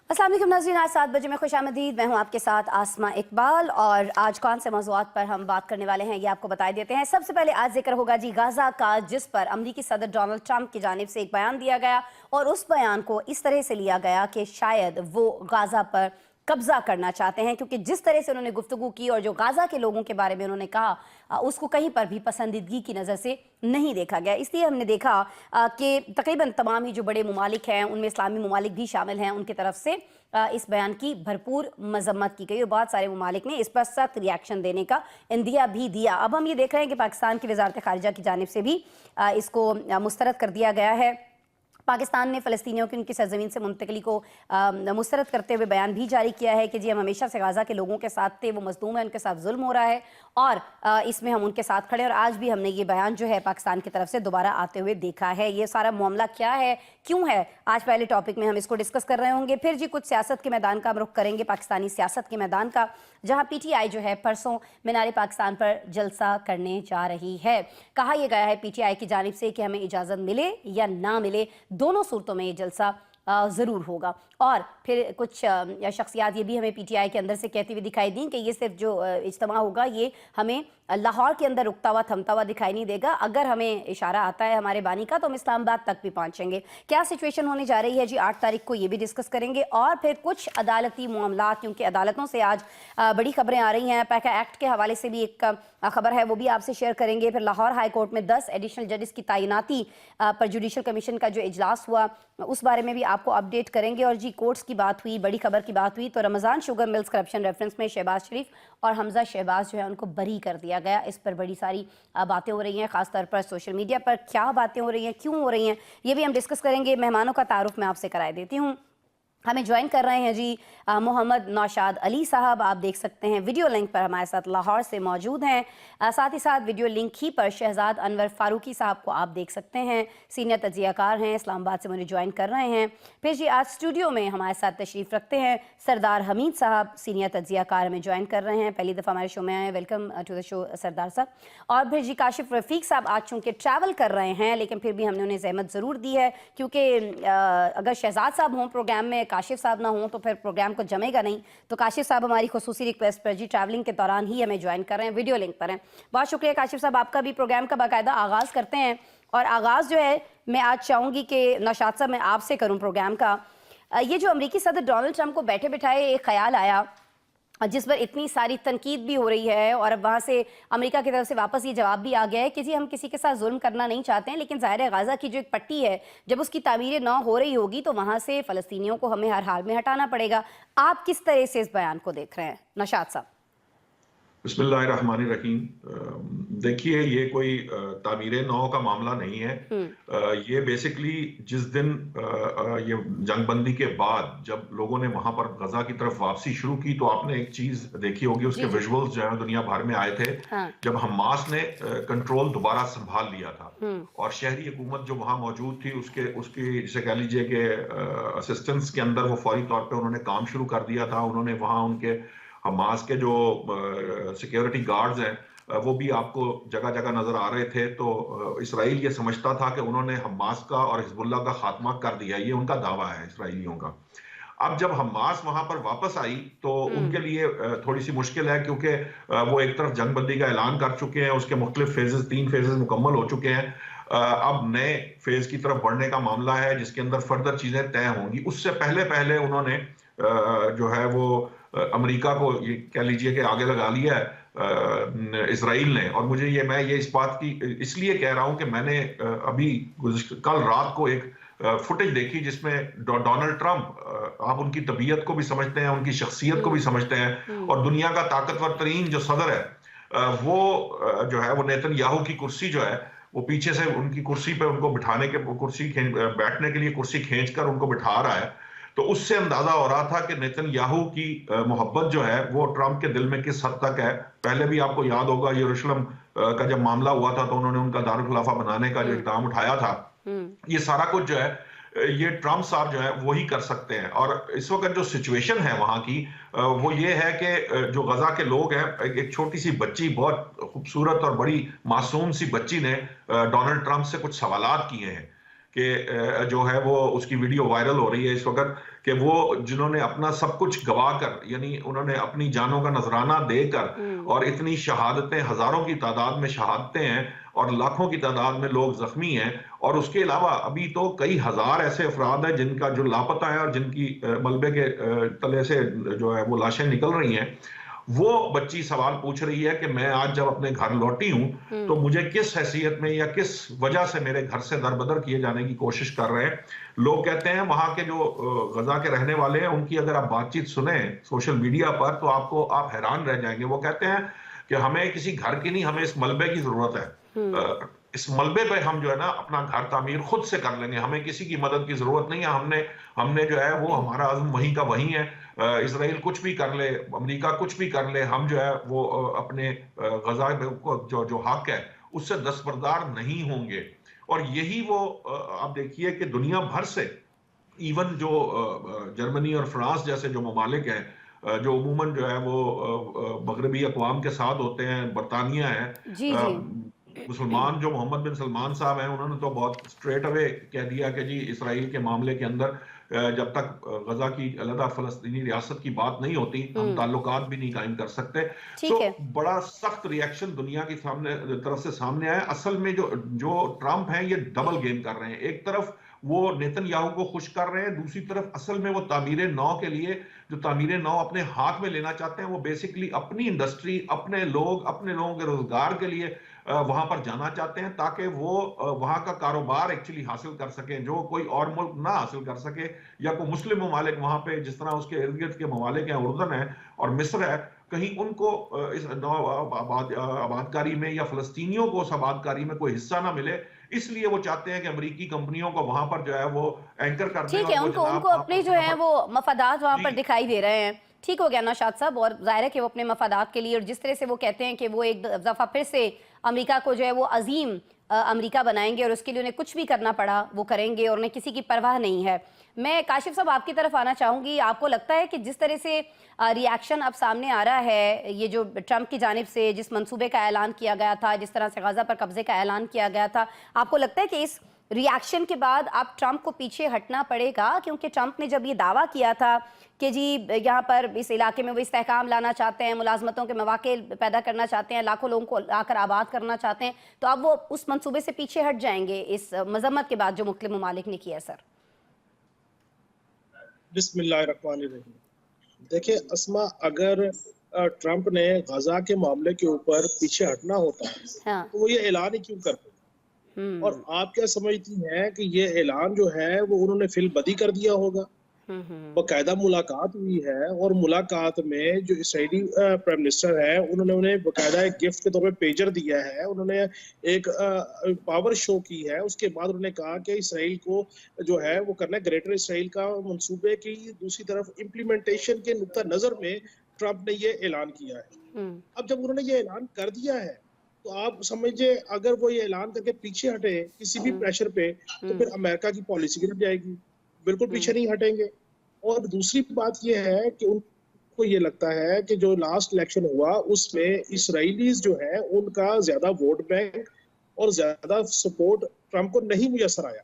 अस्सलाम वालेकुम नाज़रीन, आज 7 बजे में खुशामदीद। मैं हूं आपके साथ आसमा इकबाल और आज कौन से मौज़ूआत पर हम बात करने वाले हैं ये आपको बता देते हैं। सबसे पहले आज जिक्र होगा जी गाज़ा का, जिस पर अमरीकी सदर डोनाल्ड ट्रंप की जानिब से एक बयान दिया गया और उस बयान को इस तरह से लिया गया कि शायद वो गाज़ा पर कब्जा करना चाहते हैं, क्योंकि जिस तरह से उन्होंने गुफ्तगू की और जो गाज़ा के लोगों के बारे में उन्होंने कहा उसको कहीं पर भी पसंदीदगी की नज़र से नहीं देखा गया। इसलिए हमने देखा कि तकरीबन तमाम ही जो बड़े ममालिक हैं उनमें इस्लामी ममालिक भी शामिल हैं, उनकी तरफ से इस बयान की भरपूर मजम्मत की गई और बहुत सारे ममालिक ने इस पर सख्त रिएक्शन देने का इंदिया भी दिया। अब हम ये देख रहे हैं कि पाकिस्तान की वजारत खारिजा की जानिब से भी इसको मुस्तरद कर दिया गया है। पाकिस्तान ने फ़लस्तीनियों की उनकी सरजमीन से मुंतकली को मुस्तरद करते हुए बयान भी जारी किया है कि जी हम हमेशा से गाज़ा के लोगों के साथ थे, वो मजलूम है, उनके साथ जुल्म हो रहा है और इसमें हम उनके साथ खड़े। और आज भी हमने ये बयान जो है पाकिस्तान की तरफ से दोबारा आते हुए देखा है। ये सारा मामला क्या है, क्यों है, आज पहले टॉपिक में हम इसको डिस्कस कर रहे होंगे। फिर जी कुछ सियासत के मैदान का हम रुख करेंगे, पाकिस्तानी सियासत के मैदान का, जहाँ PTI जो है परसों मीनार पाकिस्तान पर जलसा करने जा रही है। कहा यह गया है PTI की जानिब से कि हमें इजाज़त मिले या ना मिले, दोनों सूरतों में ये जलसा ज़रूर होगा। और फिर कुछ शख्सियात ये भी हमें PTI के अंदर से कहती हुई दिखाई दी कि ये सिर्फ जो इज्तिमा होगा ये हमें लाहौर के अंदर रुकता हुआ थमता हुआ दिखाई नहीं देगा। अगर हमें इशारा आता है हमारे बानी का तो हम इस्लामाबाद तक भी पहुंचेंगे। क्या सिचुएशन होने जा रही है जी 8 तारीख को, ये भी डिस्कस करेंगे। और फिर कुछ अदालती मामला, क्योंकि अदालतों से आज बड़ी खबरें आ रही हैं। पैका एक्ट के हवाले से भी एक खबर है, वो भी आपसे शेयर करेंगे। फिर लाहौर हाई कोर्ट में 10 एडिशनल जजेस की तैनाती पर जुडिशल कमीशन का जो इजलास हुआ उस बारे में भी आपको अपडेट करेंगे। और जी कोर्ट्स की बात हुई, बड़ी खबर की बात हुई, तो Ramzan sugar mills corruption reference में शहबाज शरीफ और हमजा शहबाज जो है उनको बरी कर दिया गया। इस पर बड़ी सारी बातें हो रही हैं, खासतौर पर सोशल मीडिया पर। क्या बातें हो रही हैं, क्यों हो रही हैं, ये भी हम डिस्कस करेंगे। मेहमानों का तारुफ मैं आपसे कराए देती हूँ। हमें ज्वाइन कर रहे हैं जी मोहम्मद नौशाद अली साहब, आप देख सकते हैं वीडियो लिंक पर हमारे साथ लाहौर से मौजूद हैं। साथ ही साथ वीडियो लिंक ही पर शहजाद अनवर फारूकी साहब को आप देख सकते हैं, सीनियर तजियाकार हैं, इस्लामाबाद से मुझे ज्वाइन कर रहे हैं। फिर जी आज स्टूडियो में हमारे साथ तशरीफ़ रखते हैं सरदार हमीद साहब, सीनियर तजियाकार हमें ज्वाइन कर रहे हैं, पहली दफ़ा हमारे शो में आए, वेलकम टू द शो सरदार साहब। और फिर जी काशिफ रफ़ीक साहब आज चूँकि ट्रैवल कर रहे हैं लेकिन फिर भी हमने उन्हें जहमत ज़रूर दी है, क्योंकि अगर शहजाद साहब हों प्रोग्राम में, काशिफ साहब ना हों तो फिर प्रोग्राम को जमेगा नहीं। तो काशिफ साहब हमारी खुसूसी रिक्वेस्ट पर जी ट्रैवलिंग के दौरान ही हमें ज्वाइन कर रहे हैं, वीडियो लिंक पर हैं। बहुत शुक्रिया काशिफ साहब, आपका भी प्रोग्राम का बाकायदा आगाज़ करते हैं। और आगाज़ जो है मैं आज चाहूँगी कि नौशाद साहब मैं आपसे करूँ प्रोग्राम का। ये जो अमरीकी सदर डोनाल्ड ट्रंप को बैठे बिठाए एक ख्याल आया जिस पर इतनी सारी तनकीद भी हो रही है और अब वहाँ से अमेरिका की तरफ से वापस ये जवाब भी आ गया है कि जी हम किसी के साथ जुल्म करना नहीं चाहते हैं, लेकिन ज़ाहिर है गाज़ा की जो एक पट्टी है जब उसकी तामीर ना हो रही होगी तो वहाँ से फ़लस्तीनियों को हमें हर हाल में हटाना पड़ेगा। आप किस तरह से इस बयान को देख रहे हैं नौशाद साहब? बिस्मिल्लाहिर्रहमानिर्रहीम। देखिए, ये कोई तामीर नौ का मामला नहीं है। ये बेसिकली जिस दिन ये जंगबंदी के बाद जब लोगों ने वहां पर गजा की तरफ वापसी शुरू की तो आपने एक चीज देखी होगी, उसके विजुअल्स जो है दुनिया भर में आए थे। हाँ। जब हमास ने कंट्रोल दोबारा संभाल लिया था और शहरी हुकूमत जो वहां मौजूद थी उसकी जिसे कह लीजिए कि असिस्टेंस के अंदर वो फौरी तौर पर उन्होंने काम शुरू कर दिया था। उन्होंने वहां उनके हमास के जो सिक्योरिटी गार्ड्स हैं वो भी आपको जगह जगह नजर आ रहे थे। तो इसराइल ये समझता था कि उन्होंने हमास का और हिजबुल्ला का खात्मा कर दिया, ये उनका दावा है इसराइलियों का। अब जब हमास वहां पर वापस आई तो उनके लिए थोड़ी सी मुश्किल है, क्योंकि वो एक तरफ जंगबंदी का ऐलान कर चुके हैं, उसके मुख्तलिफ फेजेस 3 फेजेस मुकम्मल हो चुके हैं। अब नए फेज की तरफ बढ़ने का मामला है जिसके अंदर फर्दर चीजें तय होंगी। उससे पहले पहले उन्होंने जो है वो अमेरिका को ये कह लीजिए कि आगे लगा लिया है इसराइल ने। और मुझे मैं ये इस बात की इसलिए कह रहा हूं कि मैंने अभी कल रात को एक फुटेज देखी जिसमें डोनाल्ड ट्रंप, आप उनकी तबीयत को भी समझते हैं, उनकी शख्सियत को भी समझते हैं, और दुनिया का ताकतवर तरीन जो सदर है वो जो है वो नेतन्याहू की कुर्सी जो है वो पीछे से उनकी कुर्सी पे उनको बिठाने के बैठने के लिए कुर्सी खींचकर उनको बिठा रहा है। तो उससे अंदाजा हो रहा था कि नेतन्याहू की मोहब्बत जो है वो ट्रंप के दिल में किस हद तक है। पहले भी आपको याद होगा यरूशलेम का जब मामला हुआ था तो उन्होंने उनका दारुल खुलाफा बनाने का जो इक़दाम उठाया था। ये सारा कुछ जो है ये ट्रंप साहब जो है वही कर सकते हैं। और इस वक्त जो सिचुएशन है वहां की वो ये है कि जो गजा के लोग हैं, एक छोटी सी बच्ची, बहुत खूबसूरत और बड़ी मासूम सी बच्ची ने डोनाल्ड ट्रंप से कुछ सवालात किए हैं कि जो है वो उसकी वीडियो वायरल हो रही है इस वक्त, कि वो जिन्होंने अपना सब कुछ गवा कर, यानी उन्होंने अपनी जानों का नजराना देकर, और इतनी शहादतें, हजारों की तादाद में शहादतें हैं और लाखों की तादाद में लोग जख्मी हैं, और उसके अलावा अभी तो कई हजार ऐसे अफराद हैं जिनका जो लापता है और जिनकी मलबे के तले से जो है वो लाशें निकल रही हैं। वो बच्ची सवाल पूछ रही है कि मैं आज जब अपने घर लौटी हूं तो मुझे किस हैसियत में या किस वजह से मेरे घर से दरबदर किए जाने की कोशिश कर रहे हैं। लोग कहते हैं, वहां के जो गजा के रहने वाले हैं, उनकी अगर आप बातचीत सुने सोशल मीडिया पर तो आप हैरान रह जाएंगे। वो कहते हैं कि हमें किसी घर की नहीं, हमें इस मलबे की जरूरत है। इस मलबे पे हम जो है ना अपना घर तामीर खुद से कर लेंगे, हमें किसी की मदद की जरूरत नहीं है। हमने जो है वो हमारा अज़्म वहीं का वहीं है। इसराइल कुछ भी कर ले, अमेरिका कुछ भी कर ले, हम जो है वो अपने गजा को जो हक है उससे दस्तबरदार नहीं होंगे। और यही वो आप देखिए कि दुनिया भर से, इवन जो जर्मनी और फ्रांस जैसे जो ममालिक हैं जो अमूमन जो है वो मगरबी अक़वाम के साथ होते हैं, बरतानिया है, जी जी। मुसलमान जो मोहम्मद बिन सलमान साहब हैं, उन्होंने तो बहुत स्ट्रेट अवे कह दिया कि जी इसराइल के मामले के अंदर जब तक गजा की अलग फलस्तीनी रियासत की बात नहीं होती, हम ताल्लुकात भी नहीं कायम कर सकते। ठीक है। बड़ा सख्त रिएक्शन दुनिया की तरफ से सामने आया। असल में जो ट्रंप हैं ये डबल गेम कर रहे हैं। एक तरफ वो नेतन्याहू को खुश कर रहे हैं, दूसरी तरफ असल में वो तामीर नौ के लिए, जो तामीर नौ अपने हाथ में लेना चाहते हैं, वो बेसिकली अपनी इंडस्ट्री, अपने लोगों के रोजगार के लिए वहां पर जाना चाहते हैं, ताकि वो वहां का कारोबार एक्चुअली हासिल कर सकें जो कोई और मुल्क ना हासिल कर सके, या कोई मुस्लिम ममालिक वहां पे जिस तरह उसके इर्द गिर्द के ममालिक हैं, उर्दन है और मिस्र है, कहीं उनको इस आबादकारी में या फलस्तीनियों को उस आबादकारी में कोई हिस्सा ना मिले। इसलिए वो चाहते हैं कि अमेरिकी कंपनियों को वहां पर जो है वो एंकर कर दें। ठीक है, उनको अपने जो है वो मफादात वहां पर दिखाई दे रहे हैं। ठीक हो गया नौशाद साहब, और जाहिर है कि वो अपने मफादात के लिए, और जिस तरह से वो कहते हैं कि वो एक दफ़ा फिर से अमेरिका को जो है वो अजीम अमेरिका बनाएंगे और उसके लिए उन्हें कुछ भी करना पड़ा वो करेंगे और उन्हें किसी की परवाह नहीं है। मैं काशिफ साहब आपकी तरफ आना चाहूँगी। आपको लगता है कि जिस तरह से रिएक्शन अब सामने आ रहा है, ये जो ट्रंप की जानिब से जिस मंसूबे का ऐलान किया गया था, जिस तरह से गजा पर कब्जे का ऐलान किया गया था, आपको लगता है कि इस रिएक्शन के बाद अब ट्रंप को पीछे हटना पड़ेगा? क्योंकि ट्रंप ने जब ये दावा किया था कि जी यहाँ पर इस इलाके में वो इस्तेहकाम लाना चाहते हैं, मुलाजमतों के मौके पैदा करना चाहते हैं, लाखों लोगों को आकर आबाद करना चाहते हैं, तो अब वो उस मंसूबे से पीछे हट जाएंगे इस मजम्मत के बाद जो मुख्तलिफ ममालिक ने किया? सर बिस्मिल्लाहिर्रहमानिर्रहीम। देखिए अस्मा, अगर ट्रंप ने गजा के मामले के ऊपर पीछे हटना होता हाँ। तो वो ये ऐलान ही क्यों करते? और आप क्या समझती हैं कि ये ऐलान जो है वो उन्होंने फिलबदी कर दिया होगा? बाकायदा मुलाकात हुई है और मुलाकात में जो इसराइली प्राइम मिनिस्टर है उन्होंने उन्हें बाकायदा एक गिफ्ट के तौर पे पेजर दिया है, उन्होंने एक पावर शो की है। उसके बाद उन्होंने कहा कि इसराइल को जो है वो करना है, ग्रेटर इसराइल का मंसूबे की दूसरी तरफ इम्प्लीमेंटेशन के नुक्ता नजर में ट्रंप ने ये ऐलान किया है। अब जब उन्होंने ये ऐलान कर दिया है तो आप समझिए, अगर वो ये ऐलान करके पीछे हटे किसी भी प्रेशर पे तो फिर अमेरिका की पॉलिसी गिर जाएगी। बिल्कुल पीछे नहीं हटेंगे। और दूसरी बात ये है कि उनको ये लगता है कि जो लास्ट इलेक्शन हुआ उसमें इसराइलीज जो है उनका ज्यादा वोट बैंक और ज्यादा सपोर्ट ट्रंप को नहीं मुयसर आया,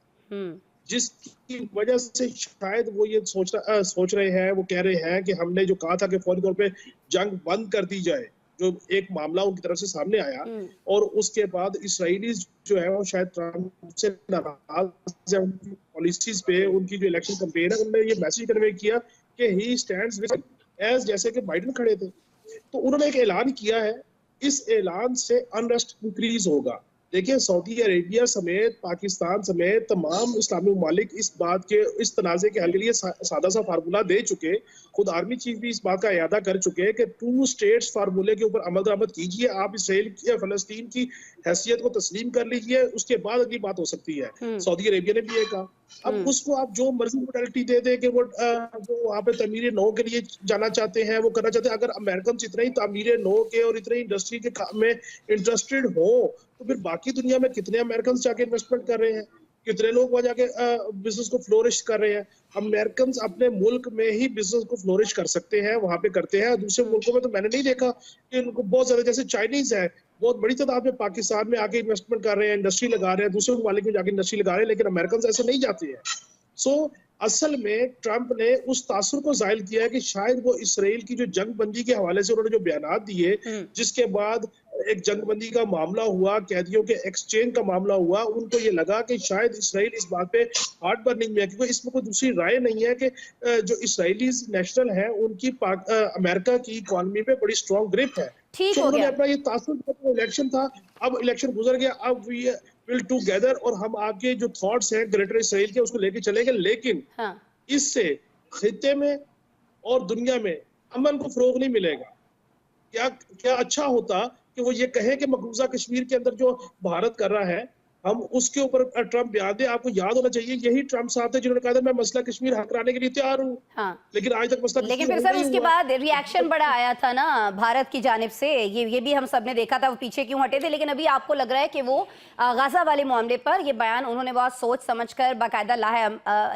जिसकी वजह से शायद वो ये सोच रहे हैं, वो कह रहे हैं कि हमने जो कहा था कि फौरी तौर पे जंग बंद कर दी जाए, जो एक मामला उनकी तरफ से सामने आया, और उसके बाद इसराइलीज जो है वो शायद ट्रंप से नाराज है उनकी पॉलिसीज पे। उनकी जो इलेक्शन कैंपेन है उन्होंने ये मैसेज कन्वे किया कि ही स्टैंड्स विद एज, जैसे कि बाइडेन खड़े थे। तो उन्होंने एक ऐलान किया है, इस ऐलान से अनरेस्ट इंक्रीज होगा। देखिए, सऊदी अरेबिया समेत पाकिस्तान समेत तमाम इस्लामी ममालिक इस बात के, इस तनाज़े के हल के लिए सादा सा फार्मूला दे चुके। खुद आर्मी चीफ भी इस बात का इयादा कर चुके कि 2 स्टेट्स फार्मूले के ऊपर अमल दरामद कीजिए, आप इसराइल की फलस्तीन की हैसियत को तस्लीम कर लीजिए, उसके बाद अगली बात हो सकती है। सऊदी अरेबिया ने भी ये कहा। अब उसको आप जो मर्जी मोडालिटी दे दे कि वो वहाँ पे तमीर नौ के लिए जाना चाहते हैं, वो करना चाहते हैं। अगर अमेरिकन इतना ही तमीर नौ के और इतने इंडस्ट्री के काम में इंटरेस्टेड हो तो फिर बाकी दुनिया में कितने अमेरिकन जाके इन्वेस्टमेंट कर रहे हैं, कितने लोग वहां जाके बिजनेस को फ्लोरिश कर रहे हैं। अमेरिकन अपने मुल्क में ही बिजनेस को फ्लोरिश कर सकते हैं, वहां पे करते हैं। दूसरे मुल्कों में तो मैंने नहीं देखा कि उनको बहुत ज्यादा, जैसे चाइनीज है, बहुत बड़ी तादाद में पाकिस्तान में आके इन्वेस्टमेंट कर रहे हैं, इंडस्ट्री लगा रहे हैं, दूसरे ममालिक में जाके इंडस्ट्री लगा रहे हैं, लेकिन अमेरिकन ऐसे नहीं जाते हैं। सो असल में ट्रंप ने उस तासुर को जाहिर किया है कि शायद वो इसराइल की जो जंगबंदी के हवाले से उन्होंने जो बयानात दिए, जिसके बाद एक जंगबंदी का मामला हुआ, कैदियों के एक्सचेंज का मामला हुआ, उनको ये लगा कि शायद इसराइल इस बात पे हार्ड बर्निंग में है, क्योंकि इसमें कोई दूसरी राय नहीं है कि जो इसराइली नेशनल है उनकी अमेरिका की इकोनॉमी पे बड़ी स्ट्रॉन्ग ग्रिप है। ठीक तो हो उन्होंने गया। अपना ये तासुर, इलेक्शन था, अब इलेक्शन गुजर गया, अब वी विल टुगेदर और हम आपके जो थॉट्स हैं ग्रेटर इसराइल के उसको लेके चलेंगे, लेकिन हाँ। इससे खित्ते में और दुनिया में अमन को फरोग नहीं मिलेगा। क्या क्या अच्छा होता कि वो ये कहे कि मकबूजा कश्मीर के अंदर जो भारत कर रहा है हम उसके ऊपर ट्रंप बयान दे। आपको याद होना चाहिए यही ट्रंप साहब थे जिन्होंने कहा था मैं मसला कश्मीर हल कराने के लिए तैयार हूँ, हाँ। लेकिन आज तक मसला लेकिन कश्मीर फिर हल सर नहीं उसके हुआ। बाद रिएक्शन बड़ा आया था ना भारत की जानिब से, ये भी हम सब ने देखा था, वो पीछे क्यों हटे थे। लेकिन अभी आपको लग रहा है कि वो गाजा वाले मामले पर ये बयान उन्होंने बहुत सोच समझकर बाकायदा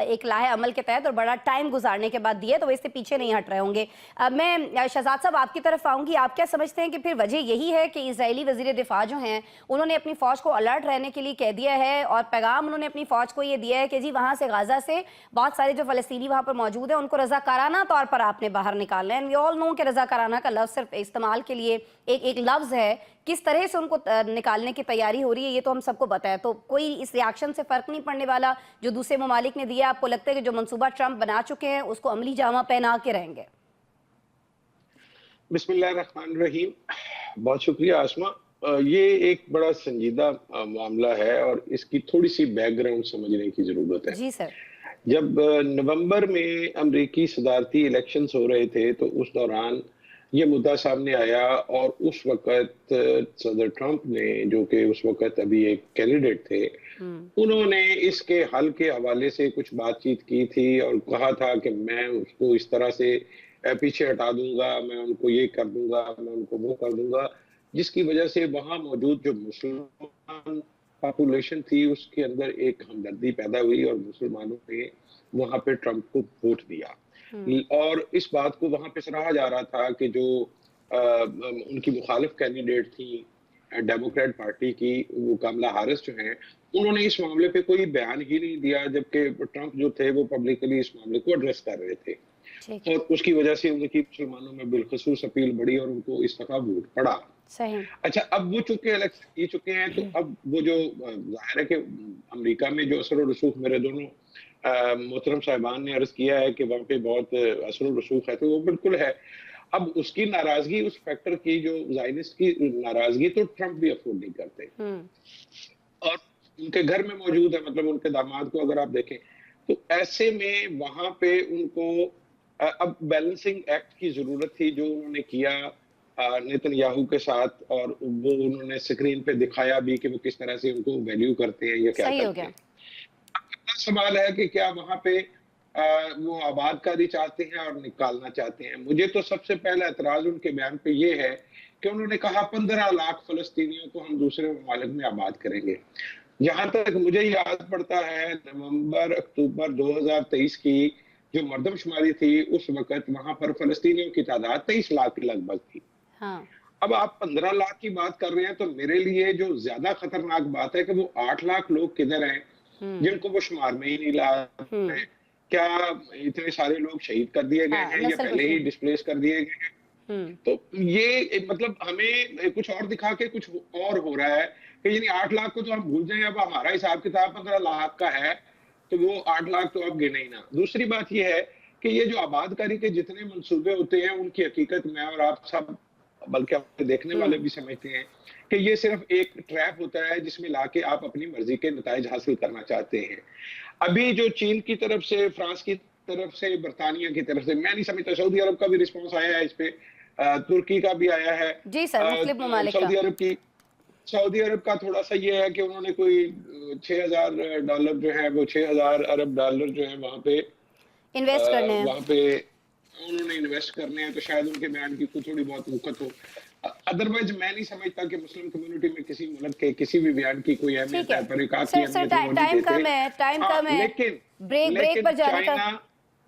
एक लाहे अमल के तहत और बड़ा टाइम गुजारने के बाद दिए, तो वो इससे पीछे नहीं हट रहे होंगे। मैं शहजाद साहब आपकी तरफ आऊंगी, आप क्या समझते हैं कि फिर वजह यही है कि इजरायली वजीर दिफा जो हैं उन्होंने अपनी फौज को अलर्ट रहने के लिए कह दिया है और पैगाम उन्होंने अपनी फौज को ये दिया है कि जी वहां से गाजा से बहुत सारे जो फलस्तीनी वहां पर मौजूद है उनको रजाकाराना तौर पर आपने बाहर निकालना है। एंड वी ऑल नो कि रजाकाराना का लफ्ज सिर्फ इस्तेमाल के लिए एक लफ्ज है, किस तरह से उनको निकालने की तैयारी हो रही है ये तो हम सबको पता है। तो कोई इस रिएक्शन से फर्क नहीं पड़ने वाला जो दूसरे ममालिक ने दिया? आपको लगता है कि जो मंसूबा ट्रंप बना चुके हैं उसको अमली जामा पहना के रहेंगे? बिस्मिल्लाहिर्रहमानिर्रहीम। बहुत शुक्रिया आसमा। ये एक बड़ा संजीदा मामला है और इसकी थोड़ी सी बैकग्राउंड समझने की जरूरत है। जी सर। जब नवंबर में अमेरिकी सदारती इलेक्शंस हो रहे थे तो उस दौरान ये मुद्दा सामने आया और उस वक्त सदर ट्रंप ने, जो कि उस वक्त अभी एक कैंडिडेट थे, उन्होंने इसके हल के हवाले से कुछ बातचीत की थी और कहा था कि मैं उसको इस तरह से पीछे हटा दूंगा, मैं उनको ये कर दूंगा, मैं उनको वो कर दूंगा, जिसकी वजह से वहां मौजूद जो मुसलमान पॉपुलेशन थी उसके अंदर एक हमदर्दी पैदा हुई और मुसलमानों ने वहां पे ट्रंप को वोट दिया। और इस बात को वहां पे सराहा जा रहा था कि जो उनकी मुखालिफ कैंडिडेट थी डेमोक्रेट पार्टी की, वो कमला हारिस जो हैं, उन्होंने इस मामले पे कोई बयान ही नहीं दिया, जबकि ट्रंप जो थे वो पब्लिकली इस मामले को एड्रेस कर रहे थे और उसकी वजह से उनकी मुसलमानों में बिलखसूस अपील बढ़ी और उनको इस दफा वोट पड़ा। सही। अच्छा, अब वो चूंकि इलेक्शन जीत चुके हैं तो अब वो जो जाहिर है कि अमेरिका में जो असर और रसूख, मेरे दोनों मोहतरम साहिबान ने अर्ज किया है कि वहाँ पे बहुत असर और रसूख है, तो वो बिल्कुल है। अब उसकी नाराजगी, उस फैक्टर की जो ज़ायनिस्ट की नाराजगी, तो ट्रंप भी अफोर्ड नहीं करते और उनके घर में मौजूद है, मतलब उनके दामाद को अगर आप देखें तो ऐसे में वहां पे उनको अब बैलेंसिंग एक्ट की जरूरत थी जो उन्होंने किया नेतन्याहू के साथ, और वो उन्होंने स्क्रीन पे दिखाया भी कि वो किस तरह से उनको वैल्यू करते हैं या क्या करते हैं। अब सवाल है कि क्या वहां पे वो आबादकारी चाहते हैं और निकालना चाहते हैं। मुझे तो सबसे पहला एतराज उनके बयान पे ये है कि उन्होंने कहा 15 लाख फलस्तीनियों को हम दूसरे ममालिक में आबाद करेंगे। जहां तक मुझे याद पड़ता है, नवंबर अक्टूबर 2023 की जो मरदमशुमारी थी उस वक्त वहां पर फलस्तीनियों की तादाद 23 लाख के लगभग थी। हाँ। अब आप 15 लाख की बात कर रहे हैं, तो मेरे लिए जो ज्यादा खतरनाक बात है कि वो 8 लाख लोग किधर हैं जिनको वो शुमार में ही नहीं ला रहे। क्या इतने सारे लोग शहीद कर दिए गए हैं या पहले ही डिस्प्लेस कर दिए गए हैं? तो ये मतलब हमें कुछ और दिखा के कुछ और हो रहा है कि यानी 8 लाख को तो हम भूल जाएं, अब हमारा हिसाब किताब 15 लाख का है तो वो 8 लाख तो अब गिने ही ना। दूसरी बात ये है कि ये जो आबादकारी के जितने मंसूबे होते हैं उनकी हकीकत में, और आप सब बल्कि आपके देखने वाले भी समझते हैं कि ये सिर्फ एक ट्रैप होता है जिसमें लाके आप अपनी मर्जी के नताइज हासिल करना चाहते हैं। अभी जो चीन की तरफ से, फ्रांस की तरफ से, बरतानिया की तरफ से, मैं नहीं समझता, सऊदी अरब का भी रिस्पॉन्स आया है इस पे, तुर्की का भी आया है। जी सर, मुस्लिम ममालिक का। सऊदी अरब का थोड़ा सा ये है कि उन्होंने कोई $6,000 जो है वो 6,000 अरब डॉलर जो है वहां पे इन्वेस्ट करने हैं, वहां पे उन्होंने इन्वेस्ट करने हैं, तो शायद उनके बयान की कुछ थोड़ी बहुत वक़्त हो। अदरवाइज मैं नहीं समझता कि मुस्लिम कम्युनिटी में किसी मुल्क के किसी भी बयान की कोई अहमियत है। टाइम कम है, लेकिन ब्रेक पर जाने का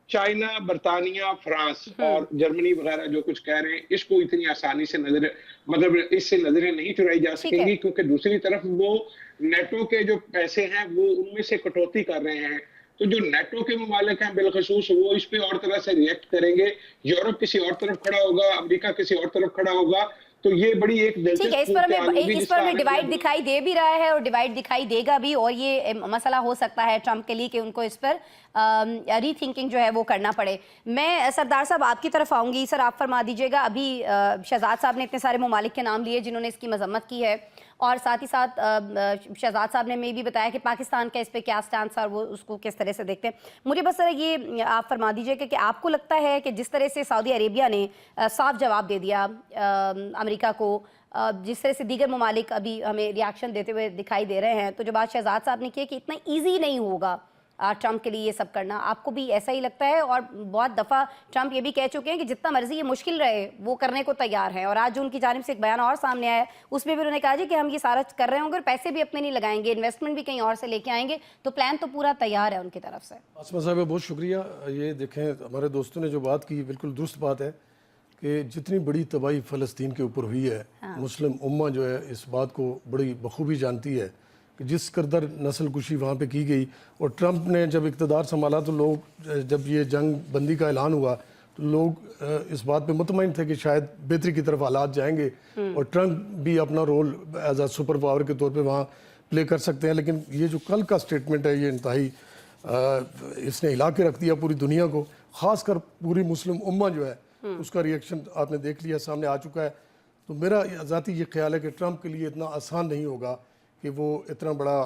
चाइना, बर्तानिया, फ्रांस और जर्मनी वगैरह जो कुछ कह रहे हैं, इसको इतनी आसानी से मतलब इससे नजरें नहीं चुराई जा सकेंगी, क्योंकि दूसरी तरफ वो नेटो के जो पैसे हैं वो उनमें से कटौती कर रहे हैं। तो जो नेटो के ममालिक हैं बिलखसूस, वो इस पे और तरह से रिएक्ट करेंगे। यूरोप किसी और तरफ खड़ा होगा, अमेरिका किसी और तरफ खड़ा होगा। तो ये बड़ी एक ठीक है, इस पर हमें डिवाइड दिखाई दे भी रहा है और डिवाइड दिखाई देगा भी, और ये मसला हो सकता है ट्रंप के लिए कि उनको इस पर रीथिंकिंग जो है वो करना पड़े। मैं सरदार साहब आपकी तरफ आऊंगी। सर, आप फरमा दीजिएगा, अभी शहजाद साहब ने इतने सारे ममालिक के नाम लिए जिन्होंने इसकी मजम्मत की है, और साथ ही साथ शहजाद साहब ने मैं भी बताया कि पाकिस्तान का इस पे क्या स्टैंड था और वो उसको किस तरह से देखते हैं। मुझे बस सर ये आप फरमा दीजिएगा कि आपको लगता है कि जिस तरह से सऊदी अरेबिया ने साफ जवाब दे दिया अमेरिका को, जिस तरह से दीगर ममालिक अभी हमें रिएक्शन देते हुए दिखाई दे रहे हैं, तो जो बात शहजाद साहब ने की कि इतना ईजी नहीं होगा ट्रंप के लिए ये सब करना, आपको भी ऐसा ही लगता है? और बहुत दफ़ा ट्रंप ये भी कह चुके हैं कि जितना मर्जी ये मुश्किल रहे वो करने को तैयार हैं, और आज जो उनकी जानिब से एक बयान और सामने आया उसमें भी उन्होंने कहा जी कि हम ये सारा कर रहे होंगे और पैसे भी अपने नहीं लगाएंगे, इन्वेस्टमेंट भी कहीं और से लेके आएंगे, तो प्लान तो पूरा तैयार है उनकी तरफ से। आसमा साहब बहुत शुक्रिया। ये देखें, हमारे दोस्तों ने जो बात की बिल्कुल दुरुस्त बात है कि जितनी बड़ी तबाही फ़लस्तीन के ऊपर हुई है, मुस्लिम उम्मा जो है इस बात को बड़ी बखूबी जानती है कि जिस कदर नस्ल कुशी वहाँ पे की गई। और ट्रंप ने जब इक़्तिदार संभाला तो लोग, जब ये जंग बंदी का ऐलान हुआ तो लोग इस बात पे मुतमईन थे कि शायद बेहतरी की तरफ हालात जाएंगे और ट्रंप भी अपना रोल एज आ सुपर पावर के तौर पे वहाँ प्ले कर सकते हैं। लेकिन ये जो कल का स्टेटमेंट है, ये इंतहाई इसने हिला के रख दिया पूरी दुनिया को, ख़ासकर पूरी मुस्लिम उम्मा जो है उसका रिएक्शन आपने देख लिया, सामने आ चुका है। तो मेरा ज़ाती ये ख्याल है कि ट्रंप के लिए इतना आसान नहीं होगा कि वो इतना बड़ा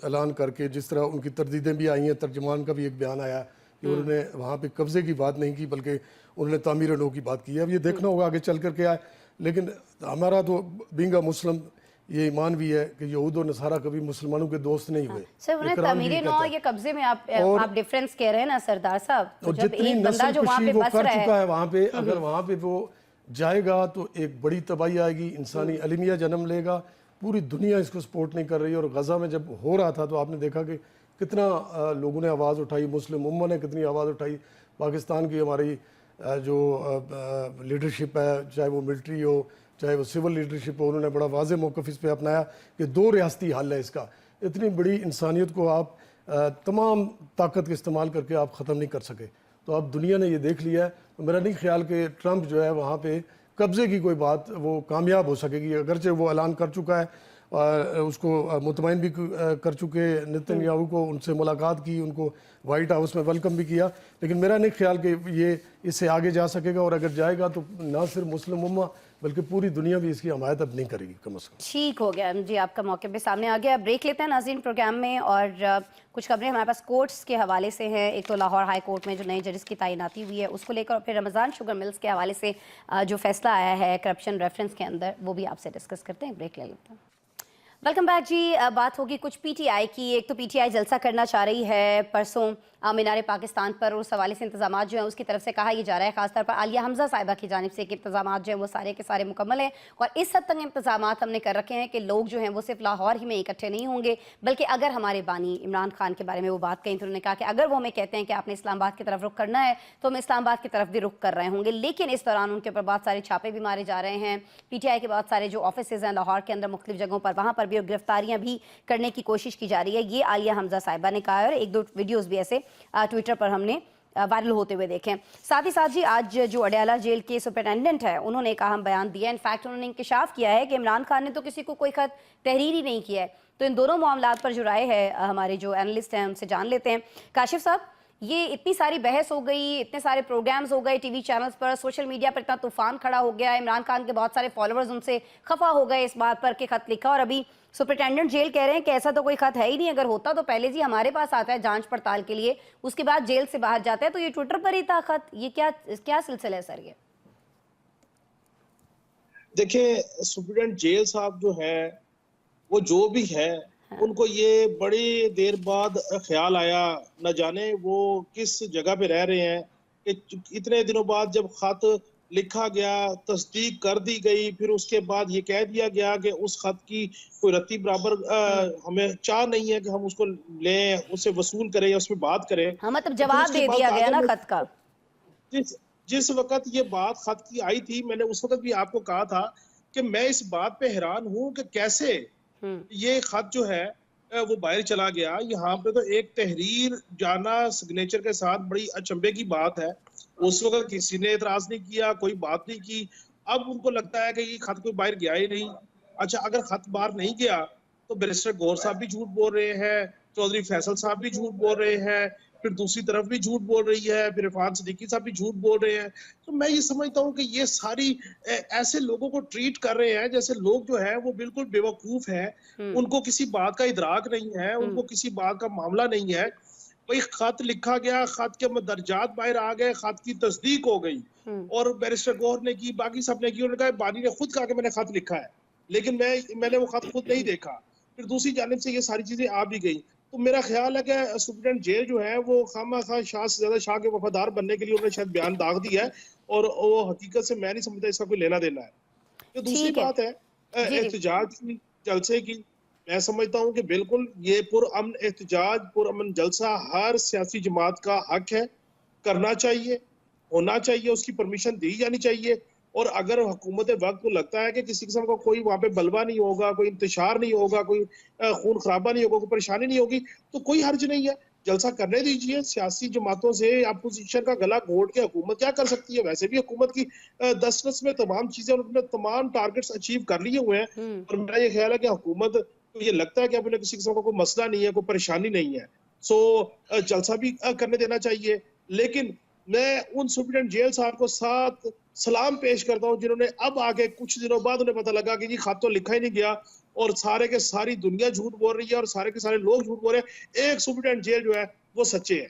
ऐलान करके, जिस तरह उनकी तरदीदें भी आई हैं, तर्जुमान का भी एक बयान आया कि उन्होंने वहाँ पे कब्ज़े की बात नहीं की बल्कि उन्होंने तामीर नो की बात की है। अब ये देखना होगा आगे चल कर के आए। लेकिन हमारा तो बींगा मुस्लिम ये ईमान भी है कि यहूद और नसारा कभी मुसलमानों के दोस्त नहीं हुए। सर, उन्हें तामीर नो ये कब्जे में आप डिफरेंस कह रहे हैं ना सरदार साहब, तो और जब जितनी एक बंदा जो वहाँ पे वो बस कर रहा चुका है है वहाँ पे, अगर वहाँ पे वो जाएगा तो एक बड़ी तबाही आएगी, इंसानी अलमिया जन्म लेगा। पूरी दुनिया इसको सपोर्ट नहीं कर रही है। और गज़ा में जब हो रहा था तो आपने देखा कि कितना लोगों ने आवाज़ उठाई, मुस्लिम उम्मा ने कितनी आवाज़ उठाई। पाकिस्तान की हमारी जो लीडरशिप है, चाहे वो मिलिट्री हो चाहे वो सिविल लीडरशिप हो, उन्होंने बड़ा वाज़ेह मौक़िफ़ इस पे अपनाया कि 2 रियासती हल है इसका। इतनी बड़ी इंसानियत को आप तमाम ताकत के इस्तेमाल करके आप ख़त्म नहीं कर सके। तो अब दुनिया ने ये देख लिया है। तो मेरा नहीं ख्याल कि ट्रंप जो है वहाँ पे कब्ज़े की कोई बात वो कामयाब हो सकेगी। अगरचे वो ऐलान कर चुका है और उसको मुतमईन भी कर चुके नेतन्याहू को, उनसे मुलाकात की, उनको वाइट हाउस में वेलकम भी किया। लेकिन मेरा नहीं ख्याल कि ये इससे आगे जा सकेगा। और अगर जाएगा तो ना सिर्फ मुस्लिम उम्मा बल्कि पूरी दुनिया भी इसकी हमायत अब नहीं करेगी कम अज़ कम। ठीक हो गया जी, आपका मौके पे सामने आ गया। ब्रेक लेते हैं नाज़रीन प्रोग्राम में, और कुछ खबरें हमारे पास कोर्ट्स के हवाले से हैं। एक तो लाहौर हाई कोर्ट में जो नए जजेस की तैनाती हुई है उसको लेकर, और फिर रमज़ान शुगर मिल्स के हवाले से जो फैसला आया है करप्शन रेफरेंस के अंदर, वो भी आपसे डिस्कस करते हैं। ब्रेक ले लेते हैं। वेलकम बैक जी। बात होगी कुछ पीटीआई की। एक तो पीटीआई जलसा करना चाह रही है परसों मीनार पाकिस्तान पर, और उस हवाले से इंतजाम जो हैं उसकी तरफ से कहा यह जा रहा है, खासतौर पर आलिया हमजा साहिबा की जानिब से कि इंतजाम जो हैं वो सारे के सारे मुकम्मल हैं। और इस हद तक इंतजाम हमने कर रखे हैं कि लोग जो हैं वो सिर्फ लाहौर ही में इकट्ठे नहीं होंगे, बल्कि अगर हमारे बानी इमरान खान के बारे में वो बात कही तो उन्होंने कहा कि अगर वो हमें कहते हैं कि आपने इस्लामाबाद की तरफ रुख करना है तो हम इस्लामाबाद की तरफ भी रुख कर रहे होंगे। लेकिन इस दौरान उनके ऊपर बहुत सारे छापे भी मारे जा रहे हैं। पीटीआई के बहुत सारे जो ऑफिसेज हैं लाहौर के अंदर मुख्तलिफ जगहों पर, वहाँ पर भी गिरफ्तारियाँ भी करने की कोशिश की जा रही है। ये आलिया हमजा साहिबा ने कहा है, और 1-2 वीडियोज़ भी ऐसे ट्विटर पर हमने वायरल होते हुए देखें। साथ ही साथ जी आज जो अडयाला जेल के सुपरिटेंडेंट है उन्होंने एक अहम बयान दिया। इनफैक्ट उन्होंने इंकशाफ किया है कि इमरान खान ने तो किसी को कोई खत तहरीर ही नहीं किया है। तो इन दोनों मामलात पर जो राय है हमारे जो एनालिस्ट हैं उनसे जान लेते हैं। काशिफ साहब, ये इतनी सारी बहस हो गई, इतने सारे प्रोग्राम्स हो गए टीवी चैनल्स पर, सोशल मीडिया पर इतना तूफान खड़ा हो गया, इमरान खान के बहुत सारे फॉलोअर्स उनसे खफा हो गए इस बात पर कि खत लिखा, और अभी सुपरिटेंडेंट जेल कह रहे हैं कि ऐसा तो कोई खत है ही नहीं, अगर होता तो पहले जी हमारे पास आता है जांच पड़ताल के लिए, उसके बाद जेल से बाहर जाता है, तो ये ट्विटर पर ही था खत। ये क्या सिलसिला है सर? ये देखिए, सुपरिटेंडेंट जेल साहब जो है वो जो भी है, उनको ये बड़ी देर बाद ख्याल आया, न जाने वो किस जगह पे रह रहे हैं कि इतने दिनों बाद जब खत लिखा गया, तस्दीक कर दी गई, फिर उसके बाद ये कह दिया गया कि उस खत की कोई रत्ती बराबर हमें चाह नहीं है कि हम उसको लें, उससे वसूल करें या उसमें बात करें। हाँ, मतलब तो फिर जवाब उसके दे बाद दिया गया ना कागज खत का। जिस जिस वक्त ये बात खत की आई थी, मैंने उस वक्त भी आपको कहा था कि मैं इस बात पे हैरान हूं कि कैसे ये खत जो है वो बाहर चला गया। यहाँ पे तो एक तहरीर जाना सिग्नेचर के साथ बड़ी अचंभे की बात है। उस वक्त किसी ने एतराज नहीं किया, कोई बात नहीं की। अब उनको लगता है कि ये खत कोई बाहर गया ही नहीं। अच्छा, अगर खत बाहर नहीं गया तो बैरिस्टर गौहर साहब भी झूठ बोल रहे हैं, चौधरी फैसल साहब भी झूठ बोल रहे हैं, फिर दूसरी तरफ भी झूठ बोल रही है, फिर इरफान सिद्दीकी साहब भी झूठ बोल रहे हैं। तो मैं ये समझता हूँ कि ये सारी ऐसे लोगों को ट्रीट कर रहे हैं जैसे लोग जो है वो बिल्कुल बेवकूफ है, उनको किसी बात का इदराक नहीं है, उनको किसी बात का मामला नहीं है। भाई खत लिखा गया, खत के दर्जात बाहर आ गए, खत की तस्दीक हो गई और बैरिस्टर गौहर ने की, बाकी सब ने की। उन्होंने कहा बानी ने खुद कहा कि मैंने खत लिखा है, लेकिन मैंने वो खत खुद नहीं देखा। फिर दूसरी जानिब से ये सारी चीजें आ भी गई। तो मेरा ख्याल है कि सुप्रीडेंट जेल जो है वो खामा-खा शाह से ज्यादा शाह के वफादार बनने के लिए उन्होंने शायद बयान दाग दिया है, और वो हकीकत से मैं नहीं समझता इसका कोई लेना देना है। तो दूसरी ठीक है। बात है जी, जी। एहतजाज की, जलसे की। मैं समझता हूँ कि बिल्कुल ये पुरअमन एहतजाज, पुरअमन जलसा हर सियासी जमात का हक है, करना चाहिए, होना चाहिए, उसकी परमिशन दी जानी चाहिए। और अगर हुकूमत वक्त को लगता है कि किसी किस्म का कोई वहाँ पे बलवा नहीं होगा, कोई इंतशार नहीं होगा, कोई खून खराबा नहीं होगा, कोई परेशानी नहीं होगी, तो कोई हर्ज नहीं है, जलसा करने दीजिए। सियासी जमातों से अपोजिशन का गला घोट के हुकूमत क्या कर सकती है? वैसे भी हुकूमत की दस्तरस में तमाम चीजें, उन्होंने तमाम टारगेट्स अचीव कर लिए हुए हैं। और मेरा ये ख्याल है कि हुकूमत को ये लगता है कि अब उन्हें किसी किस्म का कोई मसला नहीं है, कोई परेशानी नहीं है, सो जलसा भी करने देना चाहिए। लेकिन मैं उन सुप्रीडेंट जेल साहब को साथ सलाम पेश करता हूँ जिन्होंने अब आके कुछ दिनों बाद उन्हें पता लगा कि ये खत तो लिखा ही नहीं गया, और सारे के सारी दुनिया झूठ बोल रही है और सारे के सारे लोग झूठ बोल रहे हैं। एक सुप्रीडेंट जेल जो है वो सच्चे है।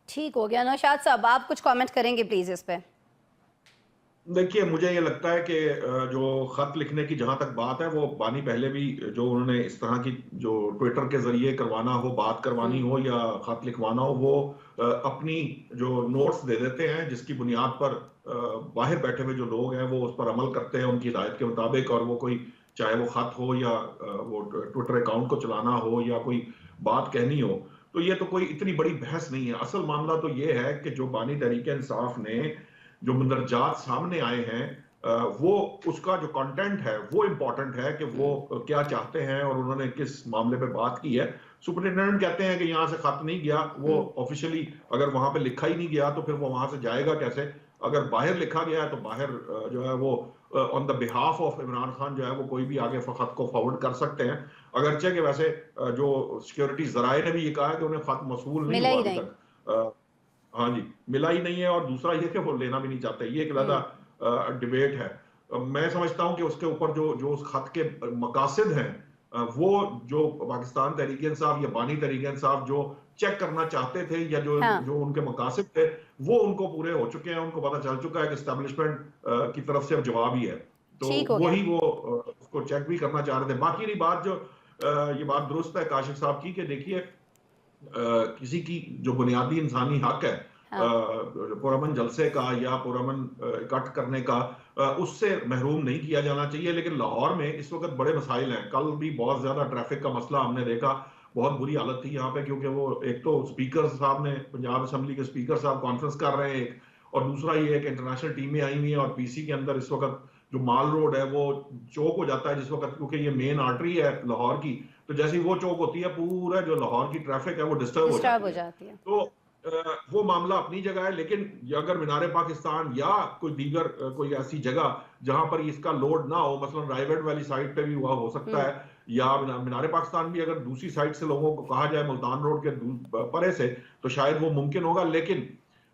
ठीक हो गया। नौशाद साहब, आप कुछ कमेंट करेंगे प्लीज इस पे? देखिए, मुझे ये लगता है कि जो खत लिखने की जहां तक बात है, वो बानी पहले भी जो उन्होंने इस तरह की जो ट्विटर के जरिए करवाना हो, बात करवानी हो या खत लिखवाना हो, वो अपनी जो नोट्स दे देते हैं, जिसकी बुनियाद पर बाहर बैठे हुए जो लोग हैं वो उस पर अमल करते हैं उनकी हिदायत के मुताबिक। और वो कोई, चाहे वो खत हो या वो ट्विटर अकाउंट को चलाना हो या कोई बात कहनी हो, तो ये तो कोई इतनी बड़ी बहस नहीं है। असल मामला तो ये है कि जो बानी तहरीक इंसाफ ने जो मंदरजात सामने आए हैं, वो उसका जो कंटेंट है वो इंपॉर्टेंट है कि वो क्या चाहते हैं और उन्होंने किस मामले पे बात की है। सुपरिटेंडेंट कहते हैं कि यहाँ से खत नहीं गया, वो ऑफिशियली अगर वहां पे लिखा ही नहीं गया तो फिर वो वहां से जाएगा कैसे? अगर बाहर लिखा गया है तो बाहर जो है वो on the behalf of Imran Khan जो है वो कोई भी आगे खत को फॉरवर्ड कर सकते हैं। अगरचे कि वैसे जो सिक्योरिटी जराए ने भी ये कहा कि उन्हें खत मसूल नहीं हुआ अभी तक। हाँ जी, मिला ही नहीं है। और दूसरा ये कि वो लेना भी नहीं चाहते, ये एक अलग डिबेट है। मैं समझता हूं कि उसके ऊपर जो जो उस खत के मकासद हैं, वो जो पाकिस्तान तहरीक इंसाफ या बानी तहरीक इंसाफ जो चेक करना चाहते थे या जो जो उनके मकासद थे, वो उनको पूरे हो चुके हैं। उनको पता चल चुका है कि एस्टेब्लिशमेंट की तरफ से अब जवाब ही है, तो वही वो उसको चेक भी करना चाह रहे थे। बाकी रही बात, जो ये बात दुरुस्त है काशिफ साहब की कि देखिए, किसी की जो बुनियादी इंसानी हक है, पुरअमन जलसे का या पुरअमन इकट्ठ करने का, उससे महरूम नहीं किया जाना चाहिए। लेकिन लाहौर में इस वक्त बड़े मसाइल हैं। कल भी बहुत ज्यादा ट्रैफिक का मसला हमने देखा, बहुत बुरी हालत थी यहाँ पे, क्योंकि वो एक तो स्पीकर साहब ने, पंजाब असेंबली के स्पीकर साहब कॉन्फ्रेंस कर रहे हैं, और दूसरा ये है कि इंटरनेशनल टीमें आई हुई हैं और पीसी के अंदर इस वक्त जो माल रोड है वो चौक हो जाता है जिस वक्त, क्योंकि ये मेन आर्टरी है लाहौर की। तो जैसे ही वो चौक होती है, पूरा जो लाहौर की ट्रैफिक है वो डिस्टर्ब हो जाती है। तो वो मामला अपनी जगह है, लेकिन अगर मीनार पाकिस्तान या कोई दीगर कोई ऐसी जगह जहां पर इसका लोड ना हो, मसलन रायगढ़ वाली साइड पे भी हुआ हो सकता है, या मीनार पाकिस्तान भी अगर दूसरी साइड से लोगों को कहा जाए मुल्तान रोड के परे से, तो शायद वो मुमकिन होगा। लेकिन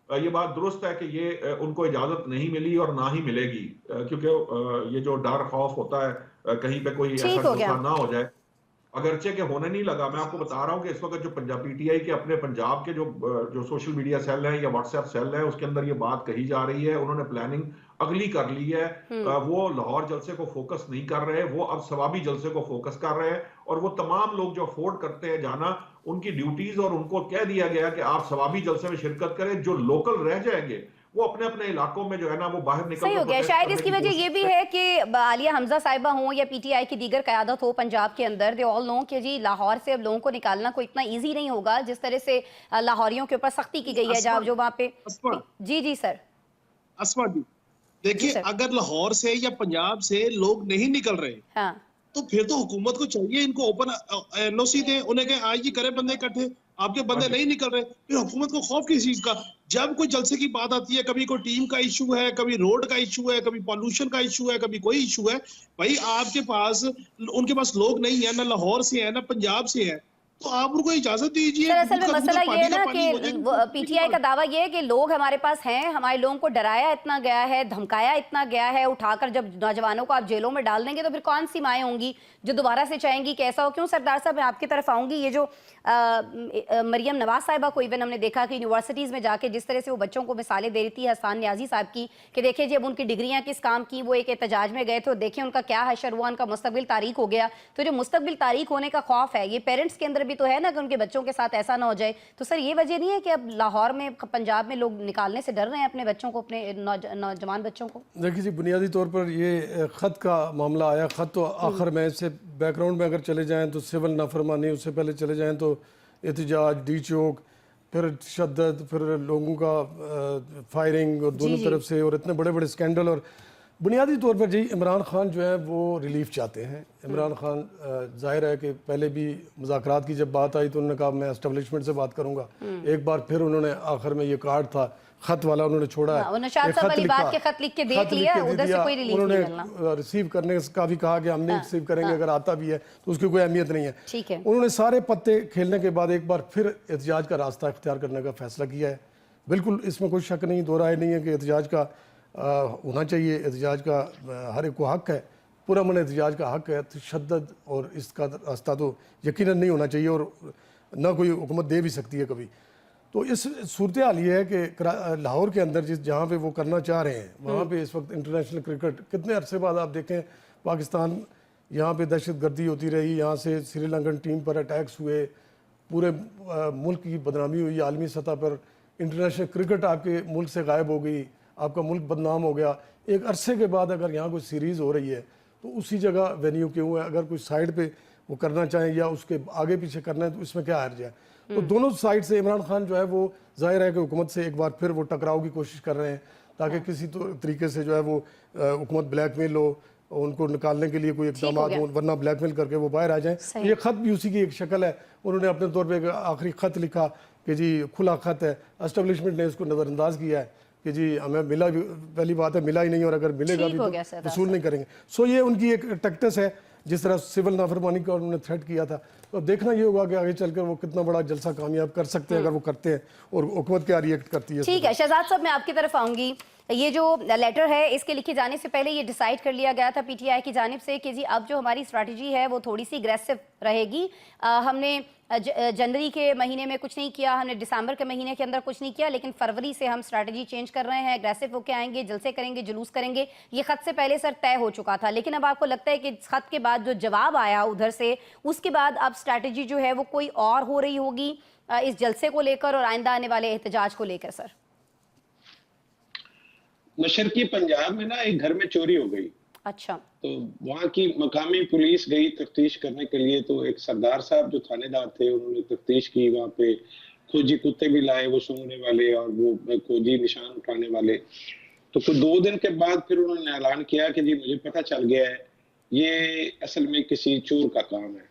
ये बात दुरुस्त है कि ये उनको इजाजत नहीं मिली और ना ही मिलेगी, क्योंकि ये जो डर खौफ होता है कहीं पे कोई ऐसा नुकसान ना हो जाए, अगरचे के होने नहीं लगा। मैं आपको बता रहा हूं कि इस वक्त जो पंजाब पीटीआई के अपने पंजाब के जो सोशल मीडिया सेल हैं या व्हाट्सएप सेल है, उसके अंदर ये बात कही जा रही है। उन्होंने प्लानिंग अगली कर ली है। वो लाहौर जलसे को फोकस नहीं कर रहे, वो अब सवाबी जलसे को फोकस कर रहे हैं। और वो तमाम लोग जो अफोर्ड करते हैं जाना, उनकी ड्यूटीज, और उनको कह दिया गया कि आप सवाबी जलसे में शिरकत करें। जो लोकल रह जाएंगे वो अपने अपने इलाकों में जो है ना वो बाहर निकल सही हो गया। शायद इसकी वजह ये भी है कि आलिया हमजा साहिबा हो या पीटीआई की दीगर क़यादत हो पंजाब के अंदर, दे ऑल नो कि जी लाहौर से अब लोगों को निकालना कोई इतना इजी नहीं होगा जिस तरह से लाहौरियों के ऊपर सख्ती की गई है जब जो वहाँ पे। जी जी सर। अस्मा जी देखिए, अगर लाहौर से या पंजाब से लोग नहीं निकल रहे, हाँ, तो फिर तो हुकूमत को चाहिए इनको ओपन एनओसी दें, उन्हें कहें आज ही करें बंदे इकट्ठे, आपके बंदे नहीं निकल रहे, फिर हुकूमत को खौफ किस चीज का? जब कोई जलसे की बात आती है, कभी कोई टीम का इशू है, कभी रोड का इशू है, कभी पॉल्यूशन का इशू है, कभी कोई इशू है, भाई आपके पास उनके पास लोग नहीं है, ना लाहौर से है ना पंजाब से है, तो आप उनको इजाजत दीजिए। सर असल में मसला ये है ना कि पीटीआई का दावा ये है कि लोग हमारे पास हैं, हमारे लोगों को डराया इतना गया है, धमकाया इतना गया है, उठाकर जब नौजवानों को आप जेलों में डाल देंगे तो फिर कौन सी माएँ होंगी जो दोबारा से चाहेंगी कि ऐसा हो? क्यों सरदार साहब, मैं आपकी तरफ आऊंगी। ये जो मरियम नवाज साहिबा को इवन हमने देखा कि यूनिवर्सिटीज़ में जाके जिस तरह से वो बच्चों को मिसालें दे रही थी हसन न्याजी साहब की, कि देखिए जब उनकी डिग्रियां किस काम की, वो एक एहतजाज में गए थे, देखिए उनका क्या हशर हुआ, उनका मुस्तकबिल तारीख हो गया। तो जो मुस्तकबिल तारीख होने का खौफ है ये पेरेंट्स के अंदर भी तो है ना कि उनके बच्चों के साथ ऐसा ना हो जाए। तो सर ये वजह नहीं है कि अब लाहौर में, पंजाब में लोग निकालने से डर रहे हैं अपने बच्चों को, अपने नौजवान बच्चों को? देखिए जी, बुनियादी तौर पर ये ख़त का मामला आया। ख़त तो आखिर में से बैकग्राउंड में अगर चले जाएं तो सिविल नाफरमानी, उससे पहले चले जाएं तो एहतजाज, डी चौक, फिर तशद्दुद, फिर लोगों का फायरिंग और दोनों तरफ से, और इतने बड़े बड़े स्कैंडल। और बुनियादी तौर पर जी इमरान खान जो है वो रिलीफ चाहते हैं। इमरान खान जाहिर है कि पहले भी मुज़ाकरात की जब बात आई तो उन्होंने कहा मैं एस्टेब्लिशमेंट से बात करूंगा। एक बार फिर उन्होंने आखिर में ये कार्ड था खत वाला उन्होंने छोड़ा है, उन्होंने खत लिख के देख लिया, उधर से कोई रिलीफ नहीं मिलना। उन्होंने रिसीव करने का भी कहा कि हम नहीं रिसीव करेंगे, अगर आता भी है तो उसकी कोई अहमियत नहीं है। ठीक है, उन्होंने सारे पत्ते खेलने के बाद एक बार फिर एहतजाज का रास्ता इख्तियार करने का फैसला किया है। बिल्कुल इसमें कोई शक नहीं, दो राय नहीं है कि एहतजाज का होना चाहिए। एहतजाज का हर एक को हक है, पूरा मन एहतजाज का हक है। तशद्दुद और इसका रास्ता तो यकीनन नहीं होना चाहिए और ना कोई हुकूमत दे भी सकती है कभी। तो इस सूरत हाल ये है कि लाहौर के अंदर जिस जहाँ पे वो करना चाह रहे हैं वहाँ पे इस वक्त इंटरनेशनल क्रिकेट, कितने अरसे बाद आप देखें पाकिस्तान यहाँ पे दहशत गर्दी होती रही, यहाँ से श्रीलंकन टीम पर अटैक्स हुए, पूरे मुल्क की बदनामी हुई आलमी सतह पर। इंटरनेशनल क्रिकेट आपके मुल्क से गायब हो गई, आपका मुल्क बदनाम हो गया। एक अरसे के बाद अगर यहाँ कोई सीरीज़ हो रही है तो उसी जगह वेन्यू क्यों है? अगर कोई साइड पे वो करना चाहें या उसके आगे पीछे करना है तो इसमें क्या हर्ज है? तो दोनों साइड से इमरान खान जो है वो जाहिर है कि हुकूमत से एक बार फिर वो टकराव की कोशिश कर रहे हैं ताकि किसी तरीके से जो है वो हुकूमत ब्लैकमेल हो, उनको निकालने के लिए कोई इक़दाम हो, वरना ब्लैकमेल करके वो बाहर आ जाएं। ये ख़त भी उसी की एक शक्ल है। उन्होंने अपने तौर पर एक आखिरी ख़त लिखा कि जी खुला ख़त है, एस्टेब्लिशमेंट ने इसको नज़रअंदाज किया है कि जी हमें मिला भी, पहली बात है मिला ही नहीं, और अगर मिलेगा भी तो वसूल नहीं करेंगे। सो ये उनकी एक टैक्टिस है, जिस तरह सिविल नाफरमानी का उन्होंने थ्रेट किया था। तो देखना ये होगा कि आगे चलकर वो कितना बड़ा जलसा कामयाब कर सकते हैं अगर वो करते हैं और हुकूमत क्या रिएक्ट करती है। ठीक है शहजाद साहब, मैं आपकी तरफ आऊंगी। ये जो लेटर है इसके लिखे जाने से पहले ये डिसाइड कर लिया गया था पीटीआई की जानिब से कि जी अब जो हमारी स्ट्रैटेजी है वो थोड़ी सी एग्रेसिव रहेगी। हमने जनवरी के महीने में कुछ नहीं किया, हमने दिसंबर के महीने के अंदर कुछ नहीं किया, लेकिन फरवरी से हम स्ट्रैटेजी चेंज कर रहे हैं, एग्रेसिव होकर आएंगे, जलसे करेंगे, जुलूस करेंगे। ये खत से पहले सर तय हो चुका था, लेकिन अब आपको लगता है कि खत के बाद जो जवाब आया उधर से, उसके बाद अब स्ट्रैटेजी जो है वो कोई और हो रही होगी इस जलसे को लेकर और आइंदा आने वाले एहतजाज को लेकर? सर मशरकी पंजाब में ना एक घर में चोरी हो गई। अच्छा। तो वहाँ की मकामी पुलिस गई तफ्तीश करने के लिए, तो एक सरदार साहब जो थानेदार थे उन्होंने तफ्तीश की, वहाँ पे खोजी कुत्ते भी लाए, वो सूंघने वाले और वो खोजी निशान उठाने वाले। तो कुछ 2 दिन के बाद फिर उन्होंने ऐलान किया कि जी मुझे पता चल गया है ये असल में किसी चोर का काम है।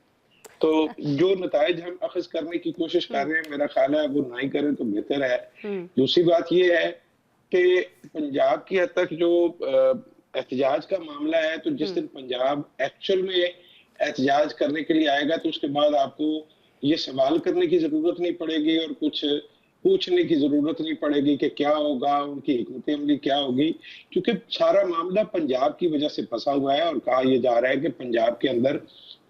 तो जो नताइज हम अखज़ करने की कोशिश कर रहे हैं, मेरा ख्याल है वो ना ही करें तो बेहतर है। दूसरी बात ये है कि पंजाब की हद तक जो एहतजाज का मामला है, तो जिस दिन पंजाब एक्चुअल में एहतजाज करने के लिए आएगा तो उसके बाद आपको ये सवाल करने की जरूरत नहीं पड़ेगी और कुछ पूछने की जरूरत नहीं पड़ेगी कि क्या होगा, उनकी हिकमत अमली क्या होगी, क्योंकि सारा मामला पंजाब की वजह से फंसा हुआ है। और कहा यह जा रहा है कि पंजाब के अंदर